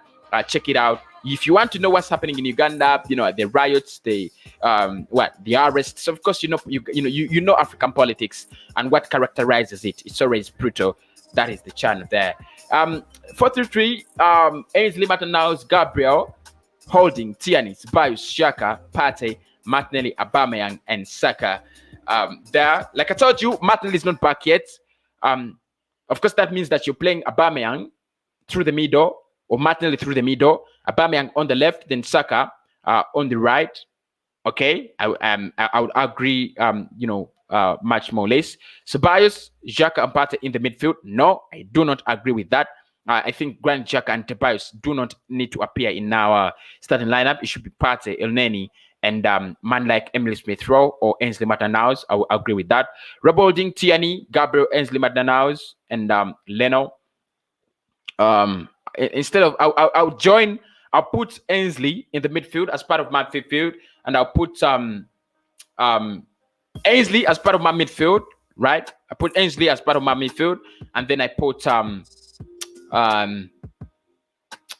Speaker 1: check it out. If you want to know what's happening in Uganda, the riots, the arrests, of course, you know African politics and what characterizes it. It's always brutal. That is the channel there. 433, Ainsley Martinez, Gabriel, Holding, Tiani, Bios, Shaka, Pate, Martinelli, Aubameyang, and Saka. There, like I told you, Martinelli is not back yet. Of course, that means that you're playing Aubameyang through the middle, or Martinelli through the middle, Aubameyang on the left, then Saka on the right. Okay, I would agree. Much more or less. Ceballos, Xhaka, and Partey in the midfield. No, I do not agree with that. I think Granit Xhaka and Ceballos do not need to appear in our starting lineup. It should be Partey, Elneny, and man like Emile Smith-Rowe or Ainsley Maitland-Niles. I will agree with that. Holding, Tierney, Gabriel, Ainsley Maitland-Niles, and Leno. Instead of, I'll put Ainsley in the midfield as part of my midfield, and I'll put Ainsley as part of my midfield, right? I put Ainsley as part of my midfield, and then I put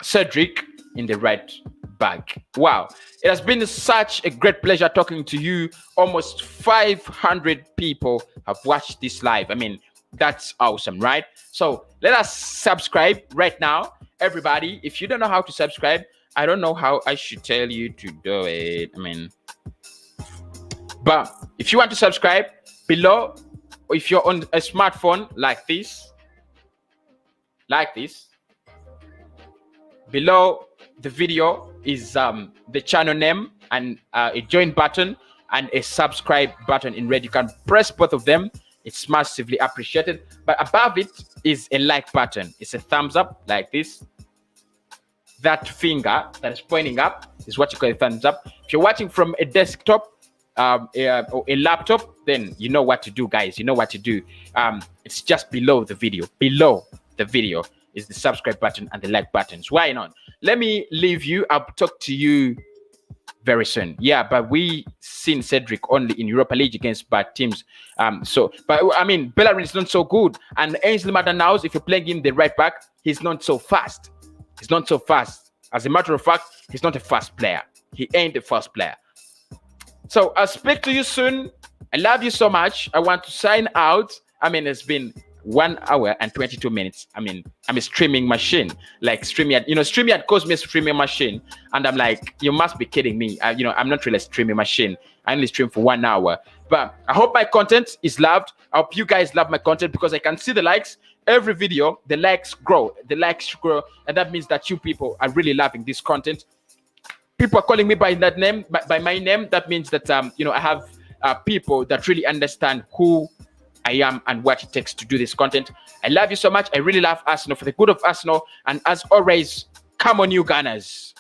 Speaker 1: Cedric in the right back. Wow, it has been such a great pleasure talking to you. Almost 500 people have watched this live. I mean, that's awesome, right? So let us subscribe right now, everybody. If you don't know how to subscribe, I don't know how I should tell you to do it. But if you want to subscribe, below, or if you're on a smartphone like this, below the video is the channel name and a join button and a subscribe button in red. You can press both of them. It's massively appreciated. But above it is a like button. It's a thumbs up like this. That finger that is pointing up is what you call a thumbs up. If you're watching from a desktop, or a laptop, then you know what to do, guys. You know what to do. It's just below the video. Below the video is the subscribe button and the like buttons. Why not? Let me leave you. I'll talk to you very soon. Yeah, but we seen Cedric only in Europa League against bad teams. Bellerin is not so good. And Ainsley Maitland-Niles, if you're playing in the right back, he's not so fast. He's not so fast. As a matter of fact, he's not a fast player. He ain't a fast player. So I'll speak to you soon. I love you so much. I want to sign out. It's been 1 hour and 22 minutes. I'm a streaming machine. Like StreamYard. StreamYard calls me a streaming machine. And I'm like, you must be kidding me. I'm not really a streaming machine. I only stream for 1 hour. But I hope my content is loved. I hope you guys love my content because I can see the likes. Every video, the likes grow. The likes grow. And that means that you people are really loving this content. People are calling me by that name, by my name. That means that I have people that really understand who I am and what it takes to do this content. I love you so much. I really love Arsenal for the good of Arsenal. And as always, come on, you Gunners.